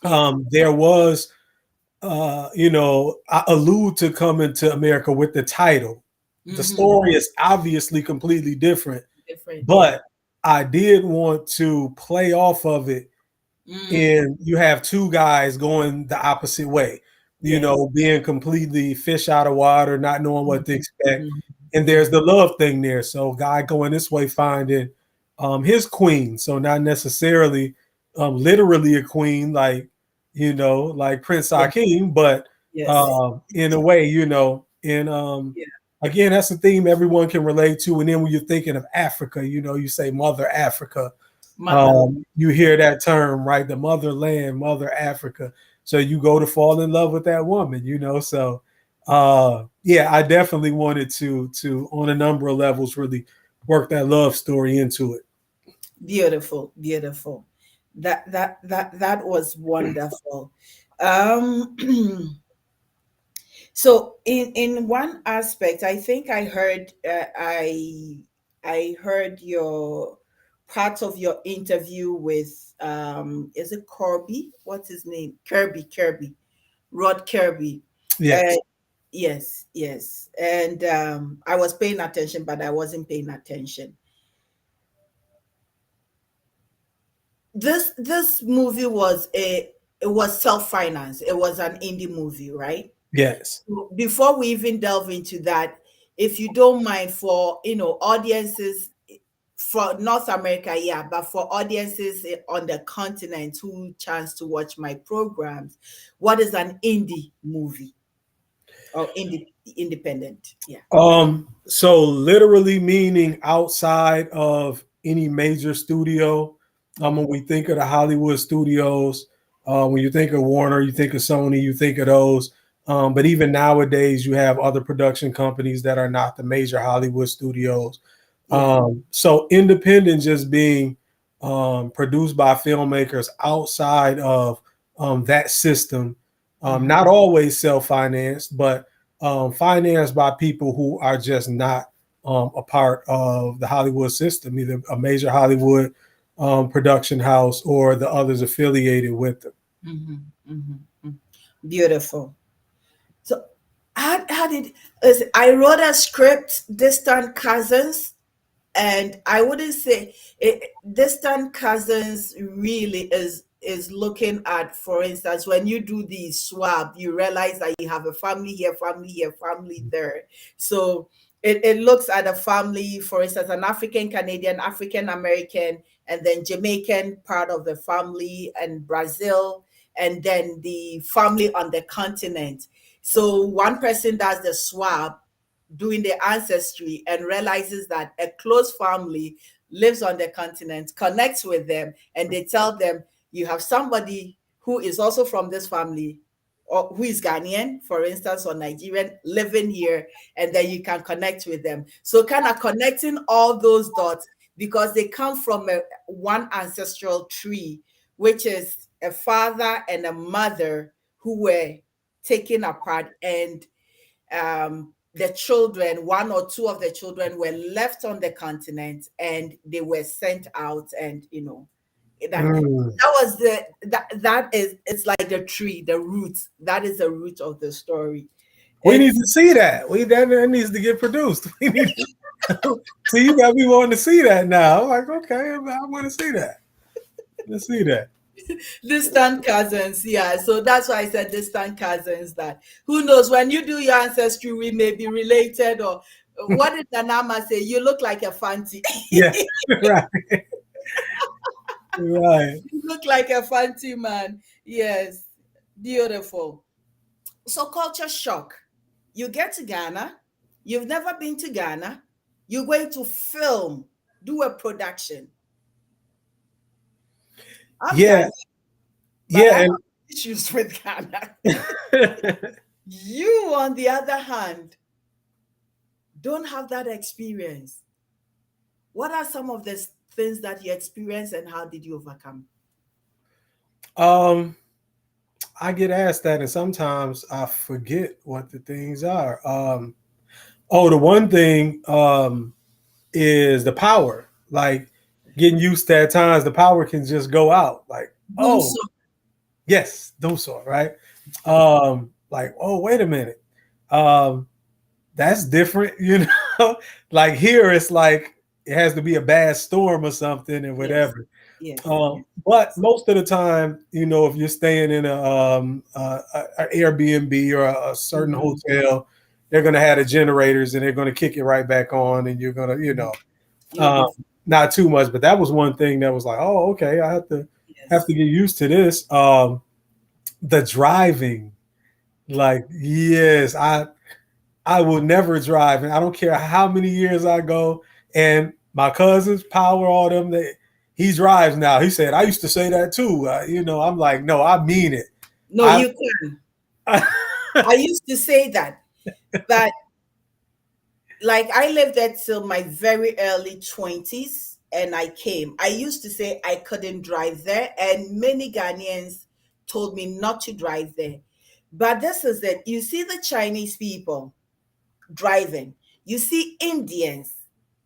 Yeah. There was, I allude to coming to America with the title. The Hmm. story is obviously completely different, Different. but Yeah. I did want to play off of it, Mm, and you have two guys going the opposite way, yes. being completely fish out of water, not knowing what to Mhm, expect. mhm, And there's mhm. the love thing there. So guy going this way finding his queen. So not necessarily literally a queen like Prince Yeah. Hakeem, but Yes. in a way, and Yeah. again, that's the theme everyone can relate to. And then when you're thinking of Africa, you say Mother Africa. Motherland. You Yeah. hear that term, right? The motherland, Mother Africa. So you go to fall in love with that woman. So yeah, I definitely wanted to on a number of levels really work that love story into it. Beautiful. Beautiful. That was wonderful. Um So in one aspect, I think I heard your part of your interview with is it Kirby? What's his name? Kirby, Rod Kirby. Uh, Yes. yes, yes. And I was paying attention, but I wasn't paying attention. This movie was a it was self-financed. It was an indie movie, right? Yes. Before we even delve into that, if you don't mind, for audiences for North America, yeah, but for audiences on the continent who chance to watch my programs, what is an indie movie or independent? Yeah. So literally meaning outside of any major studio. When Mhm. we think of the Hollywood studios, when you think of Warner, you think of Sony, you think of those. But even nowadays, you have other production companies that are not the major Hollywood studios. Yeah. So independent just being produced by filmmakers outside of that system, Mhm. not always self-financed, but financed by people who are just not a part of the Hollywood system, either a major Hollywood production house or the others affiliated with them. Mhm. Mhm. Mhm. Beautiful. So how did listen, I wrote a script, Distant Cousins, and I wouldn't say distant cousins really is looking at, for instance, when you do the swab, you realize that you have a family here, family here, family there. So it looks at a family, for instance, an African Canadian, African American, and then Jamaican part of the family, and Brazil, and then the family on the continent. So one person does the swab, doing the ancestry, and realizes that a close family lives on the continent, connects with them, and they tell them, you have somebody who is also from this family, or who is Ghanaian, for instance, or Nigerian, living here, and then you can connect with them. So kind of connecting all those dots, because they come from one ancestral tree, which is a father and a mother who were taken apart, and the children, one or two of the children, were left on the continent, and they were sent out, and Mm. that was that is, it's like the tree, the roots. That is the root of the story. We need It's to see that. That needs to get produced. We need. See, you got me wanting to see that now. I'm like, okay, I want to see that. Let's see that. distant cousins, yeah. So that's why I said distant cousins. That who knows, when you do your ancestry, we may be related. Or what did Nanama say? You look like a fanti. Yeah, right, right. You look like a fancy man. Yes. Beautiful. So, culture shock. You get to Ghana. You've never been to Ghana. You're going to film, do a production. I'm Yeah, Ghanaian, but I yeah, have and issues with Ghana. You, on the other hand, don't have that experience. What are some of the things that you experienced, and how did you overcome? um, I get asked that, and sometimes I forget what the things are. Oh, the one thing is the power. Like getting used to at times, the power can just go out. Like, Doom oh, so. yes, those sort, right? Like, oh, wait a minute. Um, that's different, Like here, it's like it has to be a bad storm or something and Yes. whatever. Yes. Yes. But Yes. most of the time, if you're staying in a Airbnb or a certain Mhm. hotel, they're going to have the generators and they're going to kick it right back on, and you're going to, You'll um, be not too much. But that was one thing that was like, oh, okay, I have yes. to get used to this. The driving, like, yes, I will never drive, and I don't care how many years I go. And my cousins, Power, all them, he drives now. He said, I used to say that too. I'm like, no, I mean it. No, I, you can. I used to say that, but like I lived there till my very early 20s and I came. I used to say I couldn't drive there, and many Ghanaians told me not to drive there. But this is it. You see the Chinese people driving, you see Indians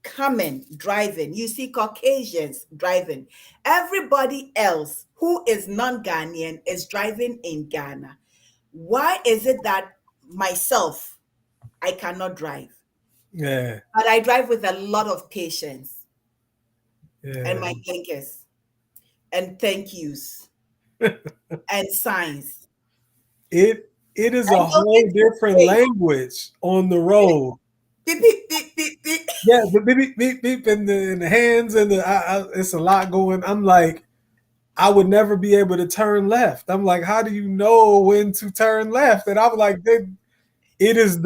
coming driving, you see Caucasians driving. Everybody else who is non Ghanaian is driving in Ghana. Why is it that myself, I cannot drive? yeah, But I drive with a lot of patience and yeah. my blinkers and thank yous and signs. It is And a you'll whole need to different say, language on the road. beep, beep, beep, beep, beep. Yeah, the beep beep beep beep in the hands and it's a lot going. I'm like, I would never be able to turn left. I'm like, how do you know when to turn left? And I'm like, it is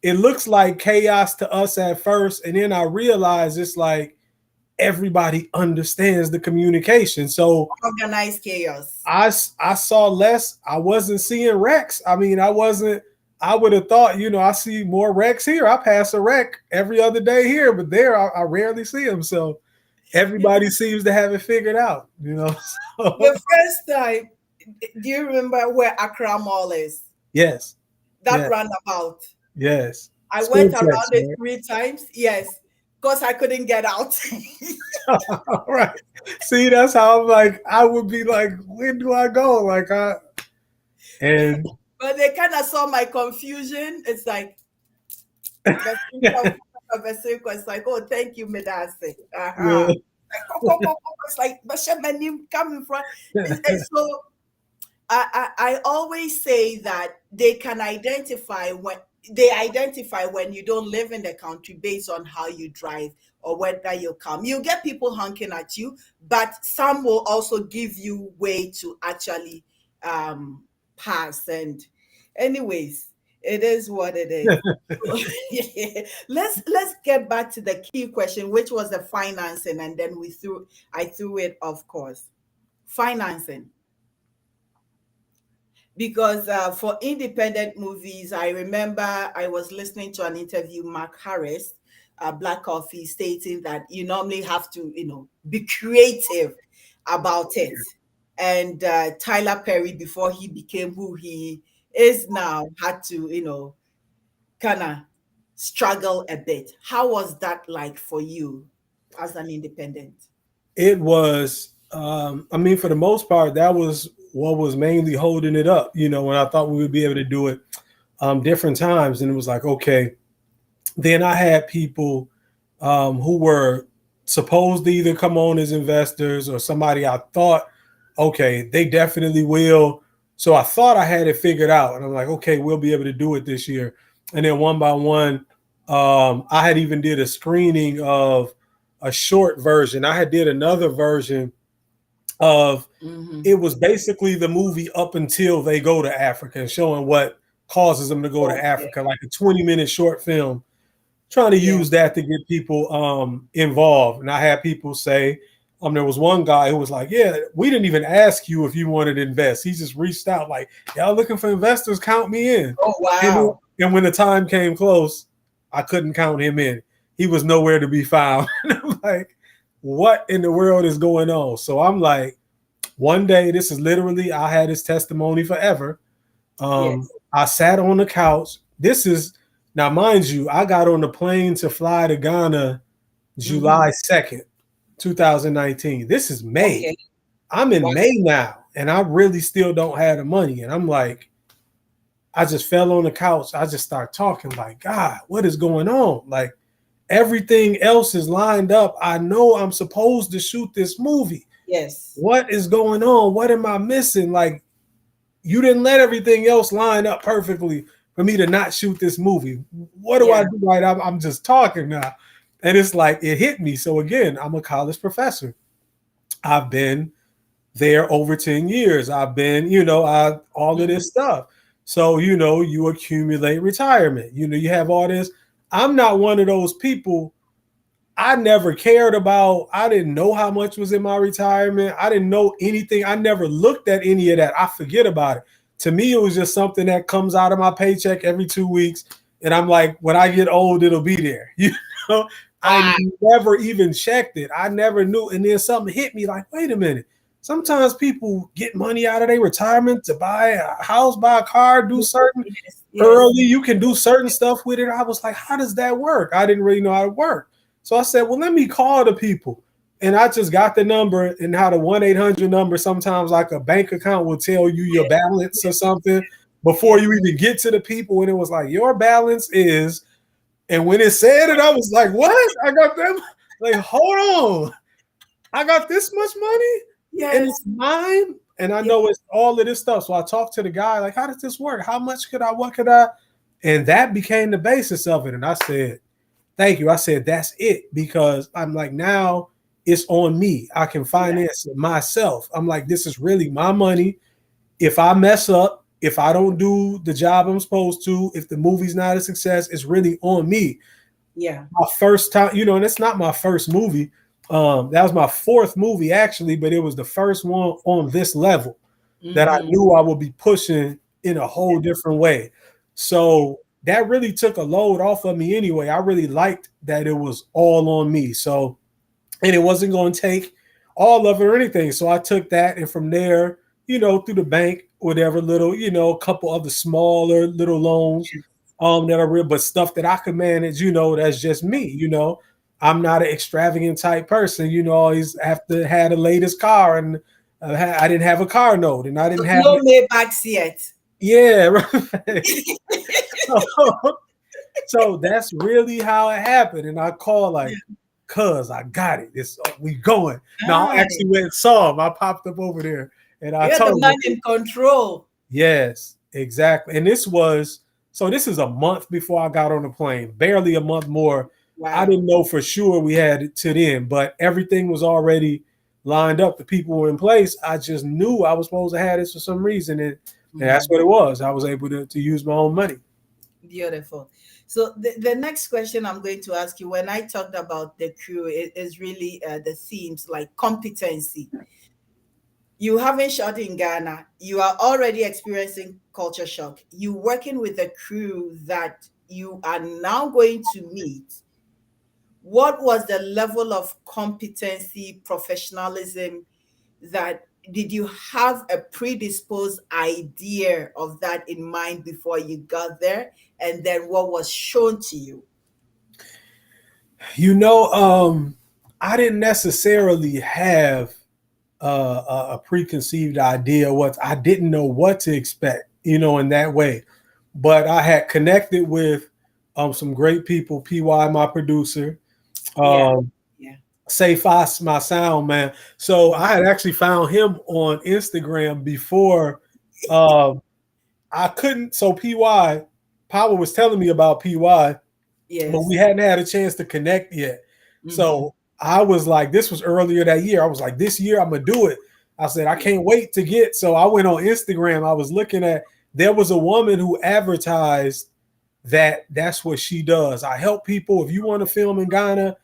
it looks like chaos to us at first, and then I realize it's like everybody understands the communication. So Organized chaos. I saw less. I wasn't seeing wrecks. I mean, I wasn't. I would have thought, I see more wrecks here. I pass a wreck every other day here, but there I rarely see them. So everybody seems to have it figured out. So, The first time, do you remember where Accra Mall is? yes, That yes, roundabout. yes. I Spin went around checks, it 3 times. Yes, because I couldn't get out. right? All right. See, that's how I'm like. I would be like, when do I go? Like and But they kind of saw my confusion. It's like, but it's like, oh, thank you, Medase. yeah. Like, it's like, but my name come in front. And so I always say that they identify when you don't live in the country based on how you drive or whether you come. You get people honking at you, but some will also give you way to actually pass. And anyways, it is what it is. Let's get back to the key question, which was the financing, and then I threw it, of course. Financing, because for independent movies, I remember I was listening to an interview, Mark Harris, Black Coffee, stating that you normally have to, be creative about it. And Tyler Perry, before he became who he is now, had to, kind of struggle a bit. How was that like for you as an independent? It was. I mean, for the most part, that was what was mainly holding it up. When I thought we would be able to do it different times, and it was like, okay. Then I had people who were supposed to either come on as investors or somebody I thought, okay, they definitely will. So I thought I had it figured out, and I'm like, okay, we'll be able to do it this year. And then one by one, I had even did a screening of a short version. I had did another version of Mm-hmm. it was basically the movie up until they go to Africa and showing what causes them to go to Okay. Africa, like a 20-minute short film, trying to Yeah. use that to get people involved. And I had people say, there was one guy who was like, yeah, we didn't even ask you if you wanted to invest. He just reached out like, y'all looking for investors, count me in. Oh, And, wow. and when the time came close, I couldn't count him in. He was nowhere to be found. I'm like, what in the world is going on? So I'm like, one day, this is literally, I had his testimony forever. Yes. I sat on the couch. This is now, mind you, I got on the plane to fly to Ghana Mm-hmm. July 2nd, 2019. This is May. Okay. I'm in Wow. May now, and I really still don't have the money. And I'm like, I just fell on the couch. I just start talking like, God, what is going on? Like, Everything else is lined up. I know I'm supposed to shoot this movie. Yes. What is going on? What am I missing? Like, you didn't let everything else line up perfectly for me to not shoot this movie. What do I Yeah. do right? I'm just talking now. And it's like, it hit me. So again, I'm a college professor. I've been there over 10 years. I've been, all of Mhm. this stuff. So, you accumulate retirement. You have all this. I'm not one of those people. I never cared about, I didn't know how much was in my retirement. I didn't know anything. I never looked at any of that. I forget about it. To me, it was just something that comes out of my paycheck every 2 weeks. And I'm like, when I get old, it'll be there. Know, I Ah, never even checked it. I never knew. And then something hit me like, wait a minute. Sometimes people get money out of their retirement to buy a house, buy a car, do certain yes, yes. early. You can do certain stuff with it. I was like, how does that work? I didn't really know how to work. So I said, well, let me call the people. And I just got the number, and how the 1-800 number, sometimes like a bank account will tell you your balance or something before Yes. you even get to the people. And it was like, your balance is, and when it said it, I was like, what? I got them. Like, hold on. I got this much money and Yes. it's mine. And I Yes. know it's all of this stuff. So I talked to the guy, like, how does this work? How much could I, what could I? And that became the basis of it. And I said, thank you. I said, that's it. Because I'm like, now it's on me. I can Yeah. finance it myself. I'm like, this is really my money. If I mess up, if I don't do the job I'm supposed to, if the movie's not a success, it's really on me. Yeah. My first time, and it's not my first movie. That was my fourth movie actually, but it was the first one on this level that I Mm-hmm. knew I would be pushing in a whole different way. So that really took a load off of me anyway. I really liked that it was all on me. So, and it wasn't going to take all of it or anything. So I took that, and from there, through the bank, whatever little, a couple of the smaller little loans that are real, but stuff that I could manage, that's just me, I'm not an extravagant type person, always have to have the latest car, and I didn't have a car note, and I So didn't have, no Maybachs yet. yeah, right. So that's really how it happened. And I called like, cuz I got it. It's we going. Now I Nice. actually went and saw him. I popped up over there and I You're the told man him, in control. yes, exactly. And this is a month before I got on the plane, barely a month more. I Wow. didn't know for sure we had it to then, but everything was already lined up. The people were in place. I just knew I was supposed to have this for some reason. And that's Mm. what it was. I was able to use my own money. Beautiful. So the next question I'm going to ask you, when I talked about the crew, it is really the themes like competency. You haven't shot in Ghana. You are already experiencing culture shock. You working with a crew that you are now going to meet. What was the level of competency, professionalism that did you have a predisposed idea of that in mind before you got there? And then what was shown to you? You know, I didn't necessarily have a preconceived idea what I didn't know what to expect, in that way. But I had connected with some great people. PY, my producer, Yeah, um, yeah. Say Foss, my sound man. So I had actually found him on Instagram before. Um, I couldn't. So PY, Power was telling me about PY, but we Yes. hadn't had a chance to connect yet. Mm-hmm. So I was like, this was earlier that year. I was like, this year I'm gonna do it. I said, I can't wait to get. So I went on Instagram. I was looking at, there was a woman who advertised that that's what she does. I help people. If you want to film in Ghana,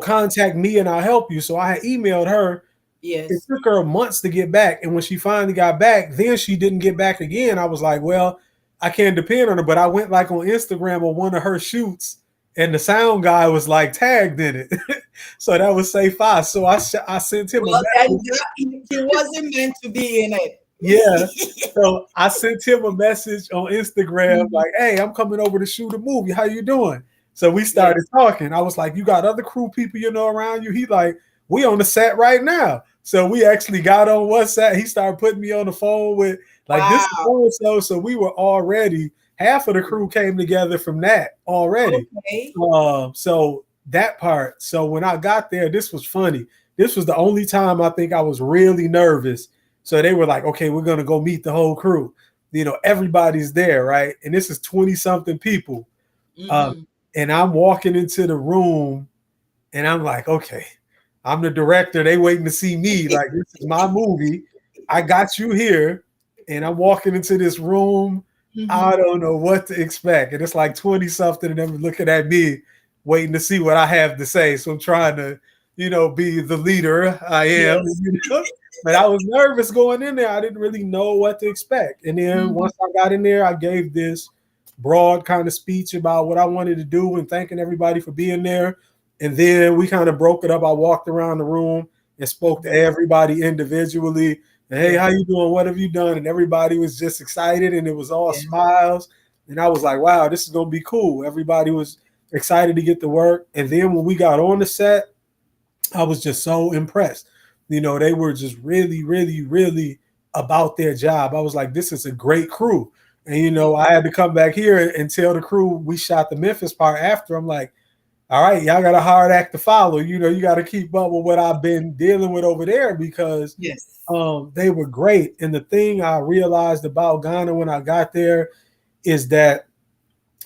contact me and I'll help you. So I had emailed her. It Yes. took her months to get back. And when she finally got back, then she didn't get back again. I was like, well, I can't depend on her. But I went like on Instagram on one of her shoots, and the sound guy was like tagged in it. So that was Say Five. So I sent him a Well, then message. he wasn't meant to be in Yeah. it. So I sent him a message on Instagram like, hey, I'm coming over to shoot a movie. How you doing? So we Yes. started talking. I was like, you got other crew people around you? He like, we on the set right now. So we actually got on WhatsApp. He started putting me on the phone with like this is Wow. so and so. So we were already, half of the crew came together from that already. Okay. So that part. So when I got there, this was funny. This was the only time I think I was really nervous. So they were like, okay, we're gonna go meet the whole crew. Everybody's there, right? And this is 20 something people. Uh, Mm-hmm. and I'm walking into the room and I'm like, okay, I'm the director. They waiting to see me. Like, this is my movie. I got you here. And I'm walking into this room. I Mm-hmm. don't know what to expect. And it's like 20 something of them looking at me, waiting to see what I have to say. So I'm trying to, be the leader I am. Yes. But I was nervous going in there. I didn't really know what to expect. And then Mm-hmm. once I got in there, I gave this broad kind of speech about what I wanted to do and thanking everybody for being there. And then we kind of broke it up. I walked around the room and spoke to Yes. everybody individually. And, hey, how Yes. you doing? What have you done? And everybody was just excited, and it was all Yes. smiles. And I was like, wow, this is gonna be cool. Everybody was excited to get to work. And then when we got on the set, I was just so impressed. They were just really, really, really about their job. I was like, this is a great crew. And I had to come back here and tell the crew we shot the Memphis part after. I'm like, all right, y'all got a hard act to follow. You got to keep up with what I've been dealing with over there because Yes. they were great. And the thing I realized about Ghana when I got there is that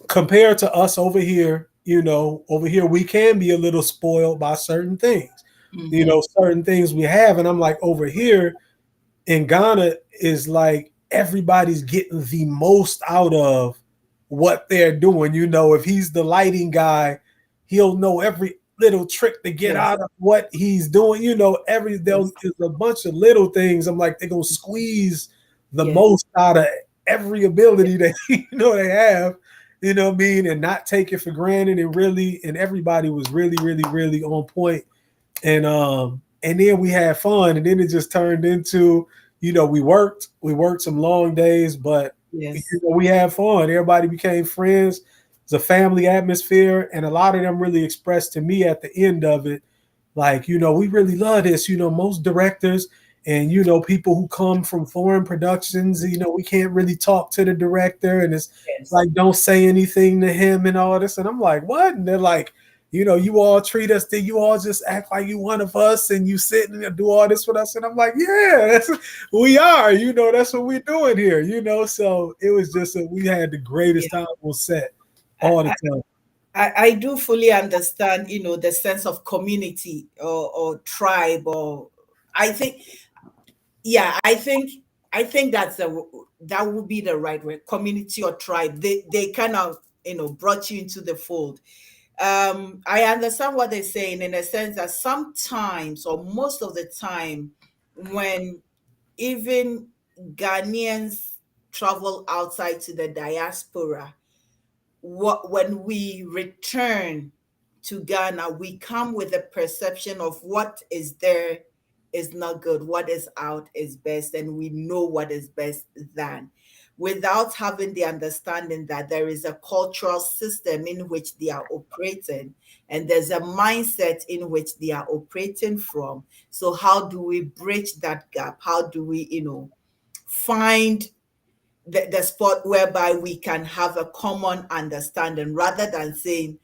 compared to us over here, over here we can be a little spoiled by certain things. Mm-hmm. Certain things we have, and I'm like over here in Ghana is like everybody's getting the most out of what they're doing. If he's the lighting guy, he'll know every little trick to get Yes. out of what he's doing. There's Yes. a bunch of little things. I'm like, they're gonna squeeze the Yes. most out of every ability that they have. You know what I mean, and not take it for granted. And everybody was really, really, really on point and then we had fun, and then it just turned into, we worked some long days, but Yes. we had fun. Everybody became friends. It's a family atmosphere, and a lot of them really expressed to me at the end of it, like, we really love this. Most directors and people who come from foreign productions, we can't really talk to the director, and it's Yes. like, don't say anything to him and all this. And I'm like, what? And they're like, you all treat us, then you all just act like you one of us, and you sit and do all this with us. And I'm like, yeah, we are. That's what we're doing here. So it was just we had the Yeah. greatest time on set I, all the I, time. I do fully understand, the sense of community or tribe or I think, yeah, I think that would be the right word, community or tribe. They kind of, brought you into the fold. I understand what they're saying in a sense that sometimes or most of the time when even Ghanaians travel outside to the diaspora, when we return to Ghana, we come with a perception of what is there is not good, what is out is best, and we know what is best than, without having the understanding that there is a cultural system in which they are operating and there's a mindset in which they are operating from. So how do we bridge that gap? How do we, find the spot whereby we can have a common understanding rather than saying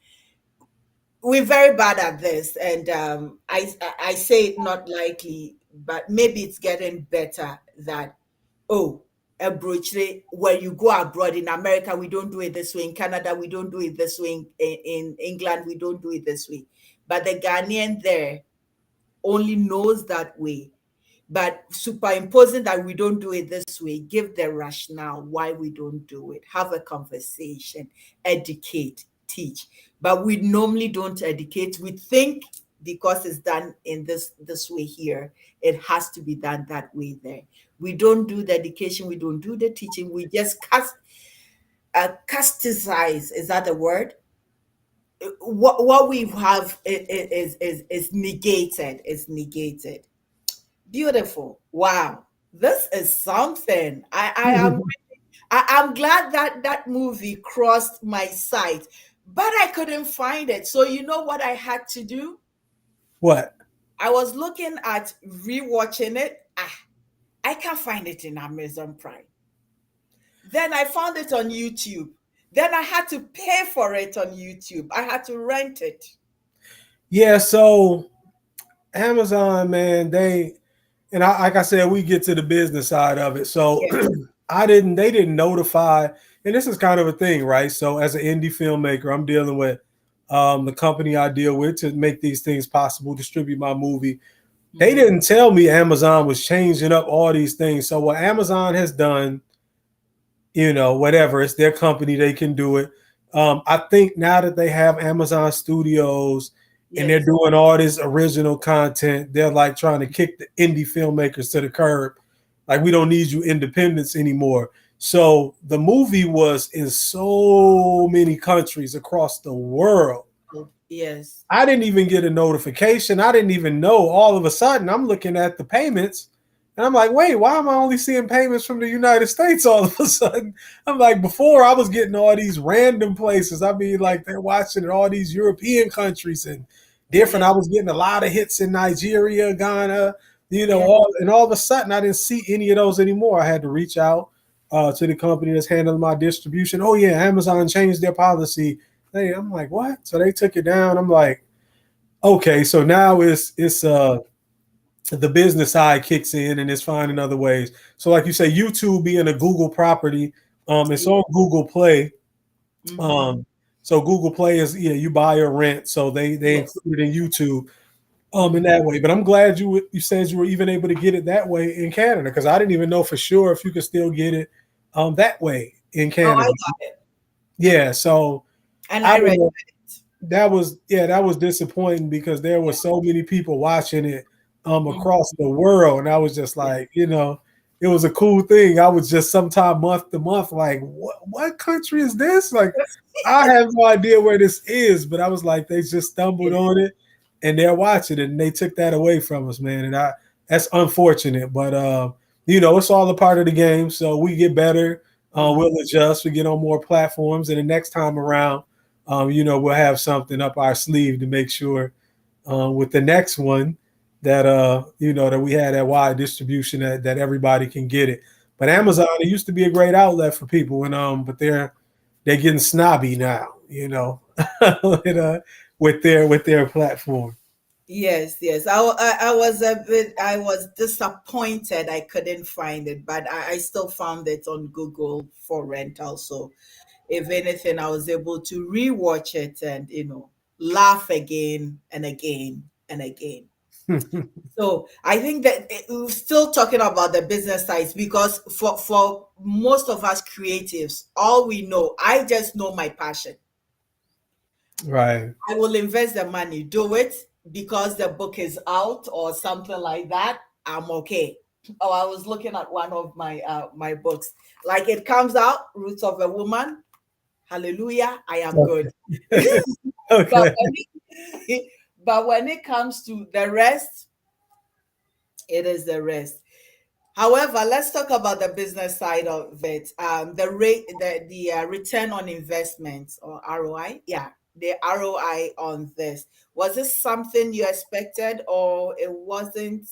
we're very bad at this, and I say it not likely, but maybe it's getting better that, oh, a brochure where you go abroad in America we don't do it this way, in Canada we don't do it this way, in England we don't do it this way, but the Ghanaian there only knows that way. But superimposing that we don't do it this way, give the rationale why we don't do it, have a conversation, educate, teach. But we normally don't educate. We think because it's done in this way here, it has to be done that way there. We don't do the education, we don't do the teaching, we just castize, is that the word? What we have is negated, is negated. Beautiful. Wow. This is something. I'm glad that that movie crossed my sight, but I couldn't find it. So you know what I had to do? What? I was looking at rewatching it. I can't find it in Amazon Prime. Then I found it on YouTube. Then I had to pay for it on YouTube. I had to rent it. Yeah, so Amazon, man, and like I said, we get to the business side of it. So Yeah. they didn't notify, and this is kind of a thing, right? So as an indie filmmaker, I'm dealing with the company I deal with to make these things possible, distribute my movie. They Mhm. didn't tell me Amazon was changing up all these things. So what Amazon has done, whatever, it's their company, they can do it. I think now that they have Amazon Studios and they're Yes. doing all this original content, they're like trying to kick the indie filmmakers to the curb. Like, we don't need you independents anymore. So the movie was in so many countries across the world. Oh, yes. I didn't even get a notification. I didn't even know. All of a sudden, I'm looking at the payments and I'm like, wait, why am I only seeing payments from the United States all of a sudden? I'm like, before I was getting all these random places. I mean, like, they're watching in all these European countries and different. Yeah. I was getting a lot of hits in Nigeria, Ghana, Yeah. all of a sudden I didn't see any of those anymore. I had to reach out to the company that's handling my distribution. Oh, yeah, Amazon changed their policy. Hey, I'm like, what? So they took it down. I'm like, okay, so now it's the business side kicks in and it's finding other ways. So like you say, YouTube being a Google property, it's Yeah. on Google Play. Mm-hmm. Um, so Google Play is, yeah, you buy or rent, so they Yes. include it in YouTube in Mm-hmm. that way. But I'm glad you said you were even able to get it that way in Canada, because I didn't even know for sure if you could still get it that way in Oh, I Canada. got it. Yeah, so And I I don't read know. it. That was disappointing because there were Yeah. so many people watching it across Mm-hmm. the world, and I was just Yeah. like, it was a cool thing. I was just sometime month to month like, what country is this? Like, I have no idea where this is, but I was like, they just stumbled Yeah. on it and they're watching it, and they took that away from us, man. And that's unfortunate, but it's all a part of the game. So we get better, Mm-hmm. we'll adjust, we get on more platforms, and the next time around, we'll have something up our sleeve to make sure with the next one that that we had that wide distribution that everybody can get it. But Mm-hmm. Amazon, it used to be a great outlet for people, and but they're getting snobby now, with their platform. Yes, yes. I was I was disappointed I couldn't find it, but I still found it on Google for rental. So if anything, I was able to rewatch it and, laugh again and again and again. So I think that we're still talking about the business sides, because for most of us creatives, all we know, I just know my passion. Right. I will invest the money, do it because the book is out or something like that. I'm okay. Oh, I was looking at one of my books. Like, it comes out, Roots of a Woman. Hallelujah, I am good. But Okay. but when it comes to the rest, it is the rest. However, let's talk about the business side of it. The rate, the return on investment, or ROI. Yeah, the ROI on this. Was this something you expected, or it wasn't?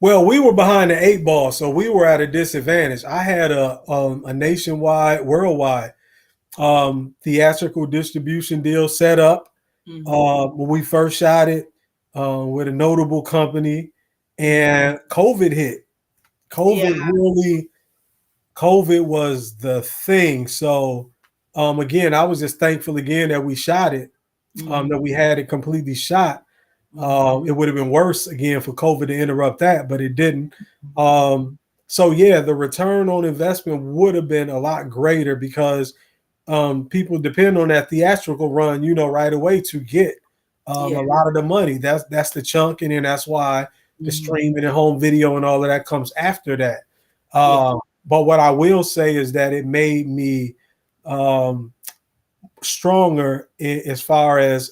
Well, we were behind the eight ball, so we were at a disadvantage. I had a nationwide, worldwide theatrical distribution deal set up Mm-hmm. when we first shot it with a notable company, Mm-hmm. and COVID hit. Yeah. COVID really, COVID was the thing. So again, I was just thankful again that we shot it, Mm-hmm. that we had it completely shot. Mm-hmm. It would have been worse again for COVID to interrupt that, but it didn't. Um, so yeah, the return on investment would have been a lot greater because people depend on that theatrical run, right away to get a Yeah. lot of the money. That's the chunk, and then that's why the Mm-hmm. streaming and home video and all of that comes after that. Yeah. But what I will say is that it made me um, stronger as far as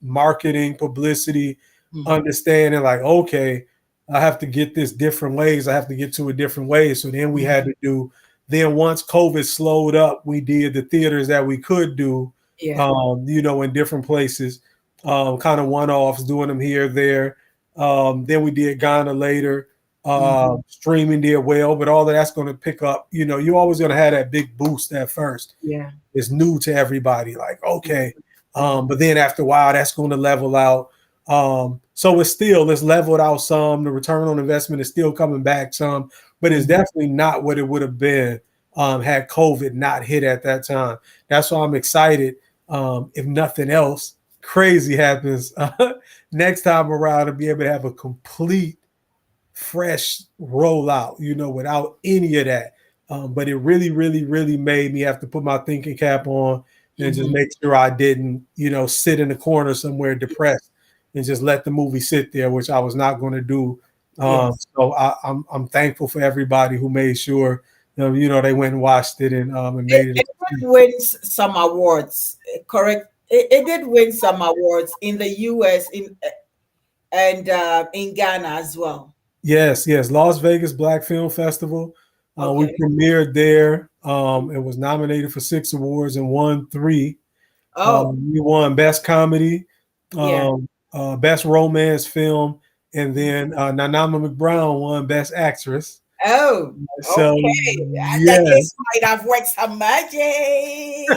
marketing, publicity, Mm-hmm. understanding like, okay, I have to get this different ways. I have to get to a different way. So then we had Mm-hmm. to do, then once COVID slowed up, we did the theaters that we could do, Yeah. in different places, kind of one-offs, doing them here, there. Then we did Ghana later. Mm-hmm. Streaming did well, but all of that's going to pick up. You're always going to have that big boost at first. Yeah. It's new to everybody. Like, okay, Mhm. But then after a while, that's going to level out. So it's leveled out some. The return on investment is still coming back some, but it's Mhm. definitely not what it would have been had COVID not hit at that time. That's why I'm excited. If nothing else crazy happens next time around, to be able to have a complete fresh rollout, without any of that. But it really, really, really made me have to put my thinking cap on and just Mhm. make sure I didn't, sit in the corner somewhere depressed and just let the movie sit there, which I was not going to do. Yes. So I'm thankful for everybody who made sure, they went and watched it and It, made it. it did win some awards, correct? It did win some awards in the US and in Ghana as well. Yes, yes. Las Vegas Black Film Festival. We Okay. premiered there. It was nominated for 6 awards and won 3. Oh, We won Best Comedy, yeah. Best Romance Film, and then Nanama McBrown won Best Actress. Oh, So, okay. That yeah. is might have worked some magic.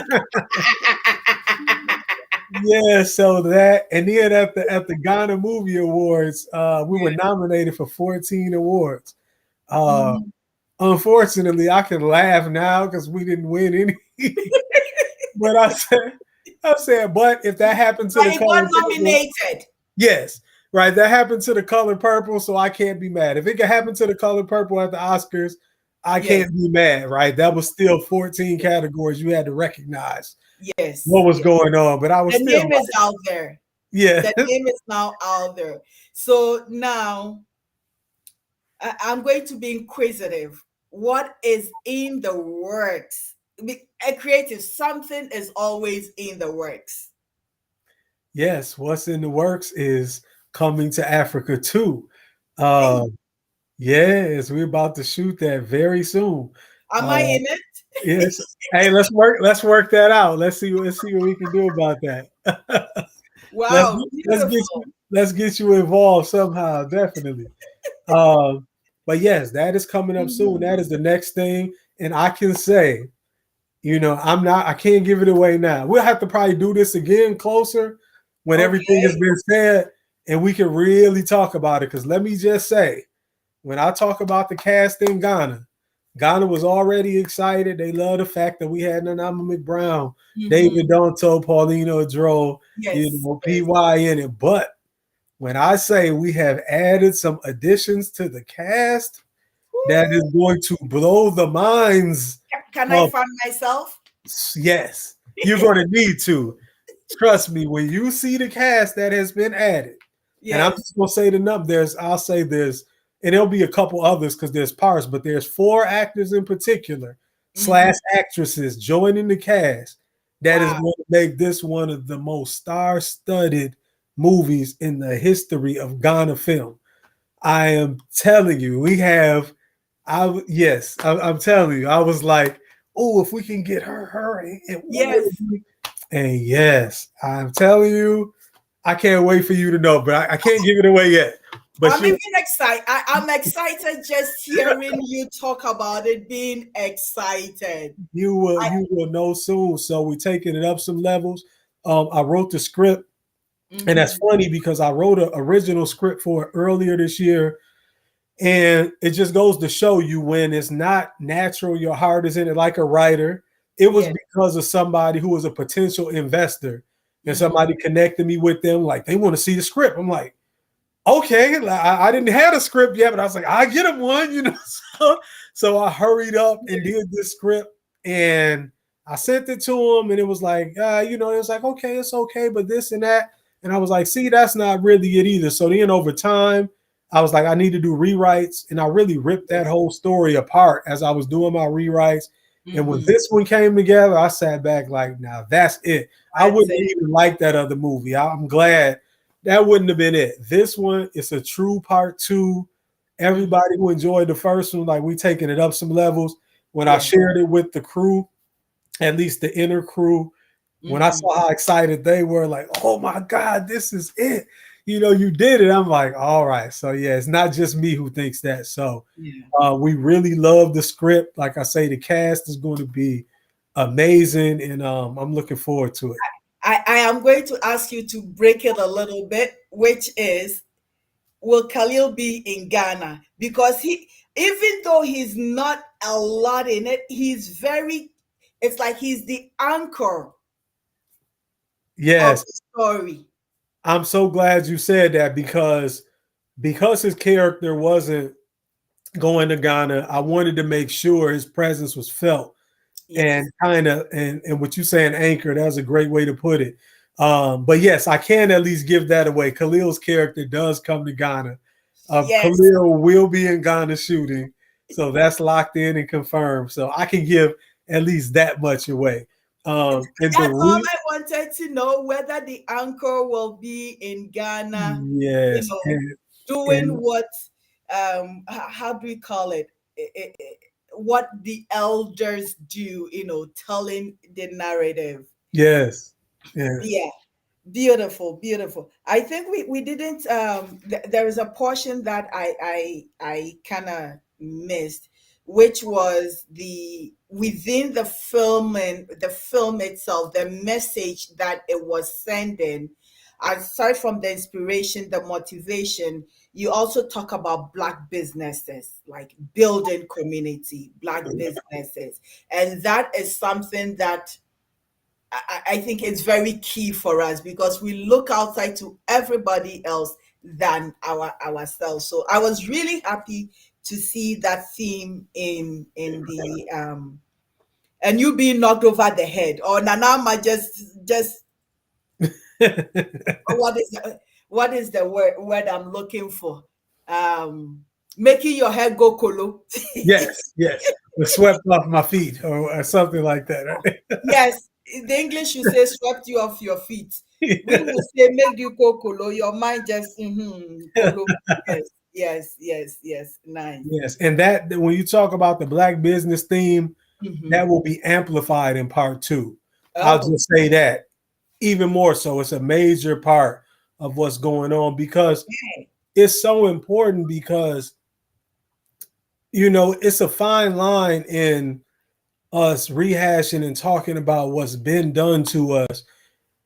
Yeah, so that, and then at the Ghana Movie Awards, we were Yeah. nominated for 14 awards. Uh, Mhm. Unfortunately, I can laugh now because we didn't win any. But I said, but if that happened to But the it got color purple, nominated. yes, right, that happened to the color purple, so I can't be mad. If it could happen to the color purple at the Oscars, I Yes, can't be mad, right? That was still 14 categories you had to recognize yes, what was yes. going on, but I was The still name is like, out there. yeah, The name is now out there. So now I'm going to be inquisitive. What is in the works? A creative, something is always in the works. yes, what's in the works is coming to Africa too. Hey, Uh, yes, we're about to shoot that very soon. am Uh, I in it? yes. Hey, let's work that out. Let's see what we can do about that. let's Wow, let's beautiful. get you involved somehow, definitely. Um, but yes, that is coming up soon. Mhm. That is the next thing, and I can say, I can't give it away now. We'll have to probably do this again closer when everything has Okay. been said, and we can really talk about it. Because let me just say, when I talk about the cast in Ghana, Ghana was already excited. They love the fact that we had Nanama McBrown, David Mhm. Donto, Paulino Dro, Yes, yes. PY in it. But when I say we have added some additions to the cast that is Woo. going to blow the minds Can I of, find myself? yes, you're going to need to. Trust me, when you see the cast that has been added, and I'm Yes. just gonna say the number. I'll say there's, and there'll be a couple others because there's parts, but there's 4 actors in particular Mhm. / actresses joining the cast that is Wow. going to make this one of the most star-studded movies in the history of Ghana film. I am telling you, we have. I'm telling you, I was like, oh, if we can get her, and what would Yes. it be? And yes, I'm telling you, I can't wait for you to know, but I can't give it away yet. But I'm even you excited. I'm excited just hearing you talk about it, being excited. you will I you will know soon. So we're taking it up some levels. I wrote the script, and that's mhm. funny because I wrote an original script for it earlier this year. And it just goes to show you when it's not natural, your heart is in it like a writer. It was Yes. because of somebody who was a potential investor and Mhm. somebody connected me with them. Like, they want to see the script. I'm like, okay. Like, I didn't have a script yet, but I was like, I get him one. So I hurried up and Yes. did this script and I sent it to him and it was like, it was like, okay, it's okay, but this and that. And I was like, see, that's not really it either. So then over time, I was like, I need to do rewrites. And I really ripped that Yes. whole story apart as I was doing my rewrites. And when Mhm. this one came together, I sat back like, now that's it. I That's wouldn't it. even like that other movie. I'm glad that wouldn't have been it. This one is a true part 2. Mhm. Everybody who enjoyed the first one, like, we taking it up some levels. When I Yes. shared it with the crew, at least the inner crew, when I Mhm. saw how excited they were, like, oh my God, this is it. You did it. I'm like, all right. So yeah, it's not just me who thinks that. So Yeah. we really love the script. Like I say, the cast is going to be amazing, and I'm looking forward to it. I am going to ask you to break it a little bit, which is, will Khalil be in Ghana? Because he, even though he's not a lot in it, he's very, it's like he's the anchor of Yes, the story. I'm so glad you said that because his character wasn't going to Ghana. I wanted to make sure his presence was felt and Yes. kind of and what you saying anchor. That was a great way to put it. But yes, I can at least give that away. Khalil's character does come to Ghana. Yes. Khalil will be in Ghana shooting, so that's locked in and confirmed. So I can give at least that much away. And the That's all I wanted to know, whether the anchor will be in Ghana, you yes, know, doing and what, how do we call it? What the elders do, telling the narrative. yes, yes, Yeah. Beautiful, beautiful. I think we didn't there is a portion that I kind of missed, which was the within the film and the film itself, the message that it was sending. Aside from the inspiration, the motivation, you also talk about black businesses, like building community, black businesses. And that is something that I think it's very key for us, because we look outside to everybody else than ourselves. So I was really happy to see that theme in the and you being knocked over the head, or Nanama just what is the word I'm looking for? Um Making your head go colo. yes, yes. Was swept off my feet or something like that. Yes, in the English you say swept you off your feet. We Right? will say make you go colo. Your mind just colo. Yes, yes, yes, yes. Nice. Yes, and that when you talk about the black business theme, that Mm-hmm. will be amplified in part two. I'll Oh, just say that even more so. It's a major part of what's going on because okay. it's so important because it's a fine line in us rehashing and talking about what's been done to us.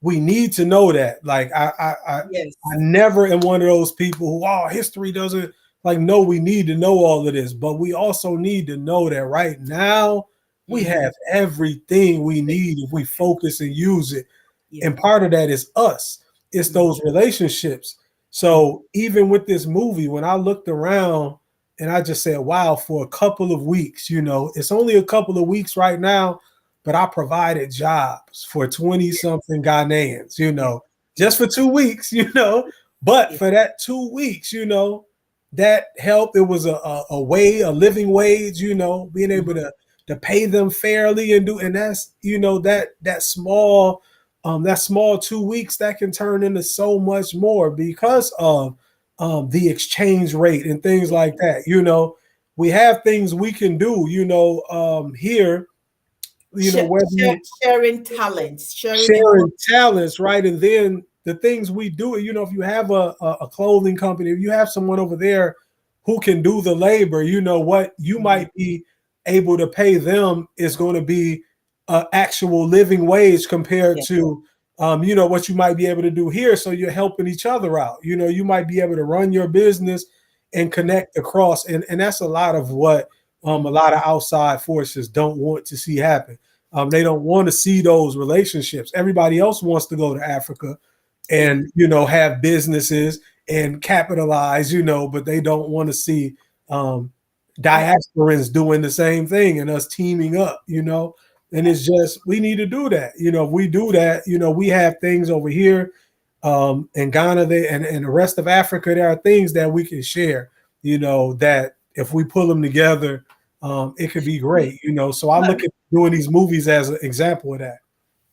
We need to know that. Like I Yes. never am one of those people who, oh, history doesn't like. No, we need to know all of this, but we also need to know that right now we Mm-hmm. have everything we need if we focus and use it. Yeah. And part of that is us. It's Mm-hmm. those relationships. So even with this movie, when I looked around and I just said, wow, for a couple of weeks, it's only a couple of weeks right now, but I provided jobs for 20 Yeah. something Ghanaians, Yeah. just Yeah. for 2 weeks, but Yeah. for that 2 weeks, that helped. It was a living wage, being able Mm-hmm. to pay them fairly and that's, that small 2 weeks that can turn into so much more because of the exchange rate and things Yeah. like that. We have things we can do, here, whether you Sharing talents, sharing sharing information. talents, right? And then the things we do, if you have a clothing company, if you have someone over there who can do the labor, what you Mm-hmm. might be able to pay them is going to be an actual living wage compared Yeah. to what you might be able to do here. So you're helping each other out. You might be able to run your business and connect across. And that's a lot of what a Mm-hmm. lot of outside forces don't want to see happen. They don't want to see those relationships. Everybody else wants to go to Africa Yeah. and have businesses and capitalize, but they don't want to see I diasporans doing the same thing and us teaming up, And it's just we need to do that. If we do that, we have things over here in Ghana and the rest of Africa. There are things that we can share, that if we pull them together, it could be great, So I look at doing these movies as an example of that.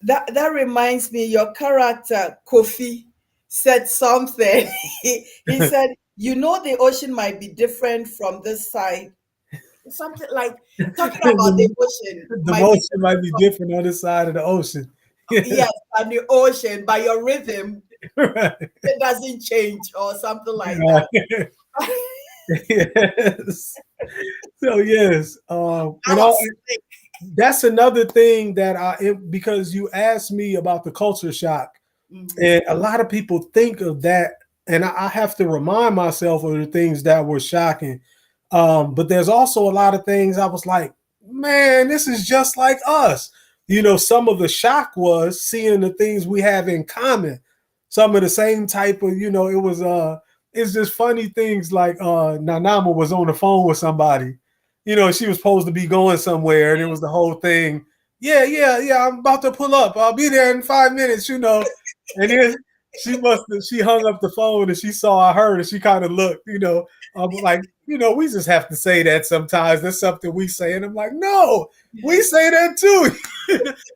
that reminds me, your character Kofi said something. He said, the ocean might be different from this side. Something like talking about the the, ocean the might be motion might different be from, different on this side of the ocean. yes, and the ocean, but your rhythm, Right. it doesn't change or something like Right. that. Yes. So yes, I was sick. that's another thing that because you asked me about the culture shock, Mhm. and a lot of people think of that, and I have to remind myself of the things that were shocking. But there's also a lot of things I was like, man, this is just like us. Some of the shock was seeing the things we have in common. Some of the same type of, it's just funny things like Nanama was on the phone with somebody. She was supposed to be going somewhere, and it was the whole thing. Yeah, yeah, yeah. I'm about to pull up. I'll be there in 5 minutes. And then she hung up the phone and she saw I heard and she kind of looked. I'm like, we just have to say that sometimes. That's something we say, and I'm like, no, we say that too.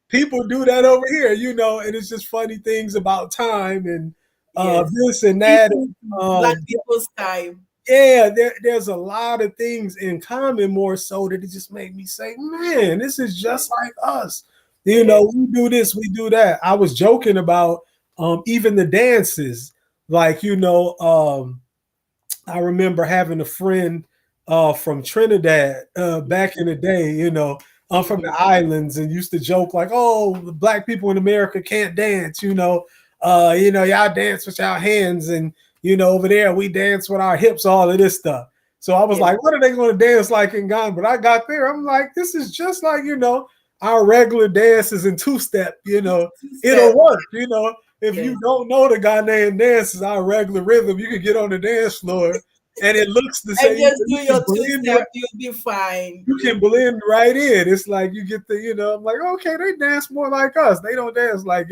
People do that over here, and it's just funny things about time and Yes. this and that. People, Black people's time. Yeah, there's a lot of things in common more so that it just made me say, man, this is just like us. Yes. We do this, we do that. I was joking about even the dances. Like, I remember having a friend from Trinidad back in the day, I'm from the Mhm. islands and used to joke like, oh, the black people in America can't dance, y'all dance with y'all hands and over there we dance with our hips, all of this stuff. So I was Yes. like, what are they going to dance like in Ghana? But I got there, I'm like, this is just like, our regular dances in two-step, Two it'll step. work, if you Yes. don't know the Ghanaian dances, our regular rhythm, you can get on the dance floor and it looks the And same. just do You can your two blend step, you'll be fine. you You'll can be blend right in. It's like you get the, I'm like, okay, they dance more like us. They don't dance like,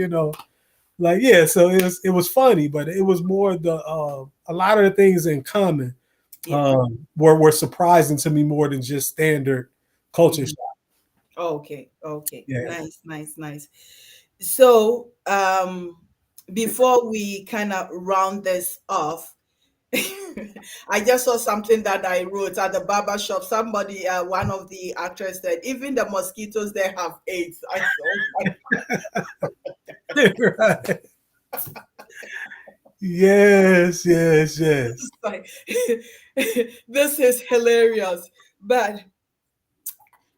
like yeah. So it was funny, but it was more the a lot of the things in common yes. were surprising to me more than just standard culture Mhm. shock. Okay. Okay. Yeah. Nice, nice, nice. So, before we kind of round this off, I just saw something that I wrote at the barber shop. Somebody, one of the actors said, even the mosquitoes they have AIDS. I said, oh my, Right. Yes, yes, yes. like, this is hilarious. But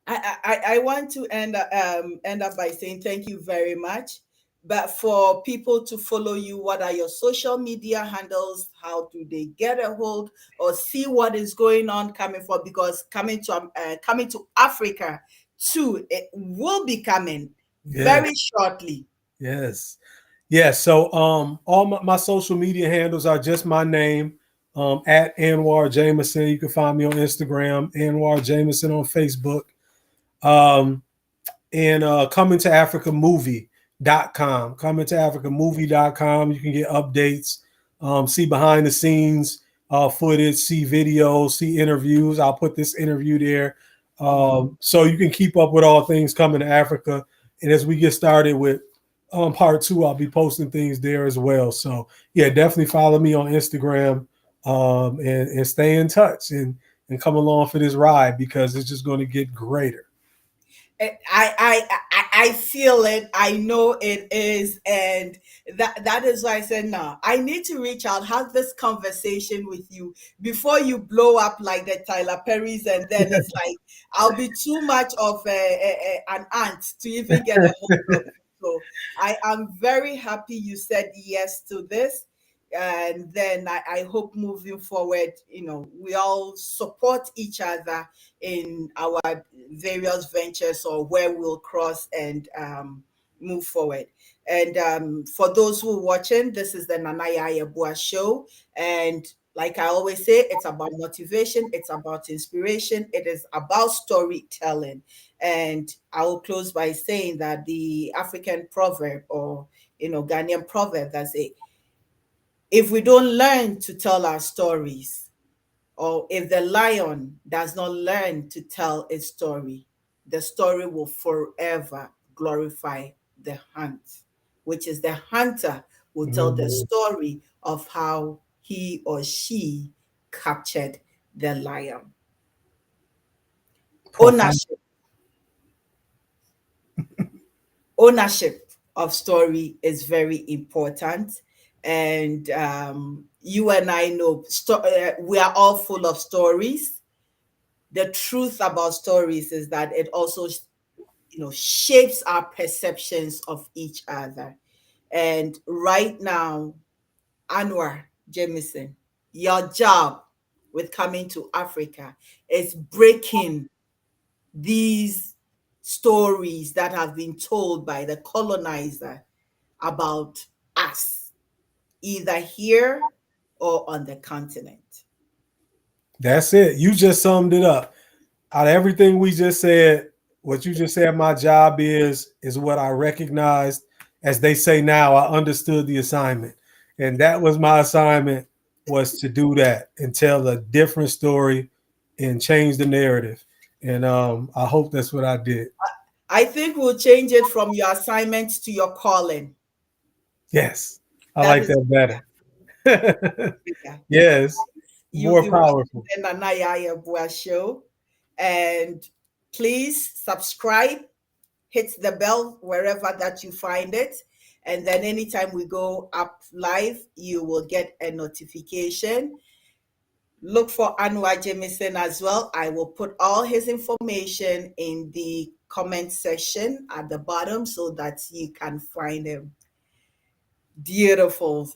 I want to end up by saying thank you very much. But for people to follow you, what are your social media handles? How do they get a hold or see what is going on coming for? Because coming to Africa too, it will be coming Yes, very shortly. yes. Yeah, so all my social media handles are just my name, at Anwar Jamison. You can find me on Instagram, Anwar Jamison on Facebook, um, and coming to Africa movie.com. Coming to Africa movie.com. You can get updates, see behind the scenes footage, see videos, see interviews. I'll put this interview there. So you can keep up with all things coming to Africa. And as we get started with part two, I'll be posting things there as well. So yeah, definitely follow me on Instagram, and stay in touch and come along for this ride because it's just going to get greater. I feel it. I know it is, and that is why I said no. I need to reach out, have this conversation with you before you blow up like the Tyler Perry's, and then it's like I'll be too much of an ant to even get a hold of you. So I am very happy you said yes to this. And then I hope moving forward, we all support each other in our various ventures or where we'll cross and move forward. And for those who are watching, this is the Nanaya Yabua show. And like I always say, it's about motivation, it's about inspiration, it is about storytelling. And I will close by saying that the African proverb or Ghanaian proverb that say, if we don't learn to tell our stories, or if the lion does not learn to tell its story, the story will forever glorify the hunt, which is the hunter will tell the Mhm. story of how he or she captured the lion. Profound. Ownership, ownership of story is very important. And you and I know we are all full of stories. The truth about stories is that it also shapes our perceptions of each other. And right now, Anwar Jamison, your job with coming to Africa is breaking these stories that have been told by the colonizer about us, either here or on the continent. That's it. You just summed it up. Out of everything we just said, what you just said my job is what I recognized. As they say now, I understood the assignment. And that was my assignment, was to do that and tell a different story and change the narrative. And I hope that's what I did. I think we'll change it from your assignment to your calling. Yes. I That like is that better. bigger. Yes. You More you powerful. the Nanaya Bua show. And please subscribe, hit the bell wherever that you find it. And then anytime we go up live, you will get a notification. Look for Anwar Jamison as well. I will put all his information in the comment section at the bottom so that you can find him. Beautiful.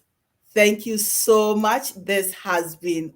Thank you so much. This has been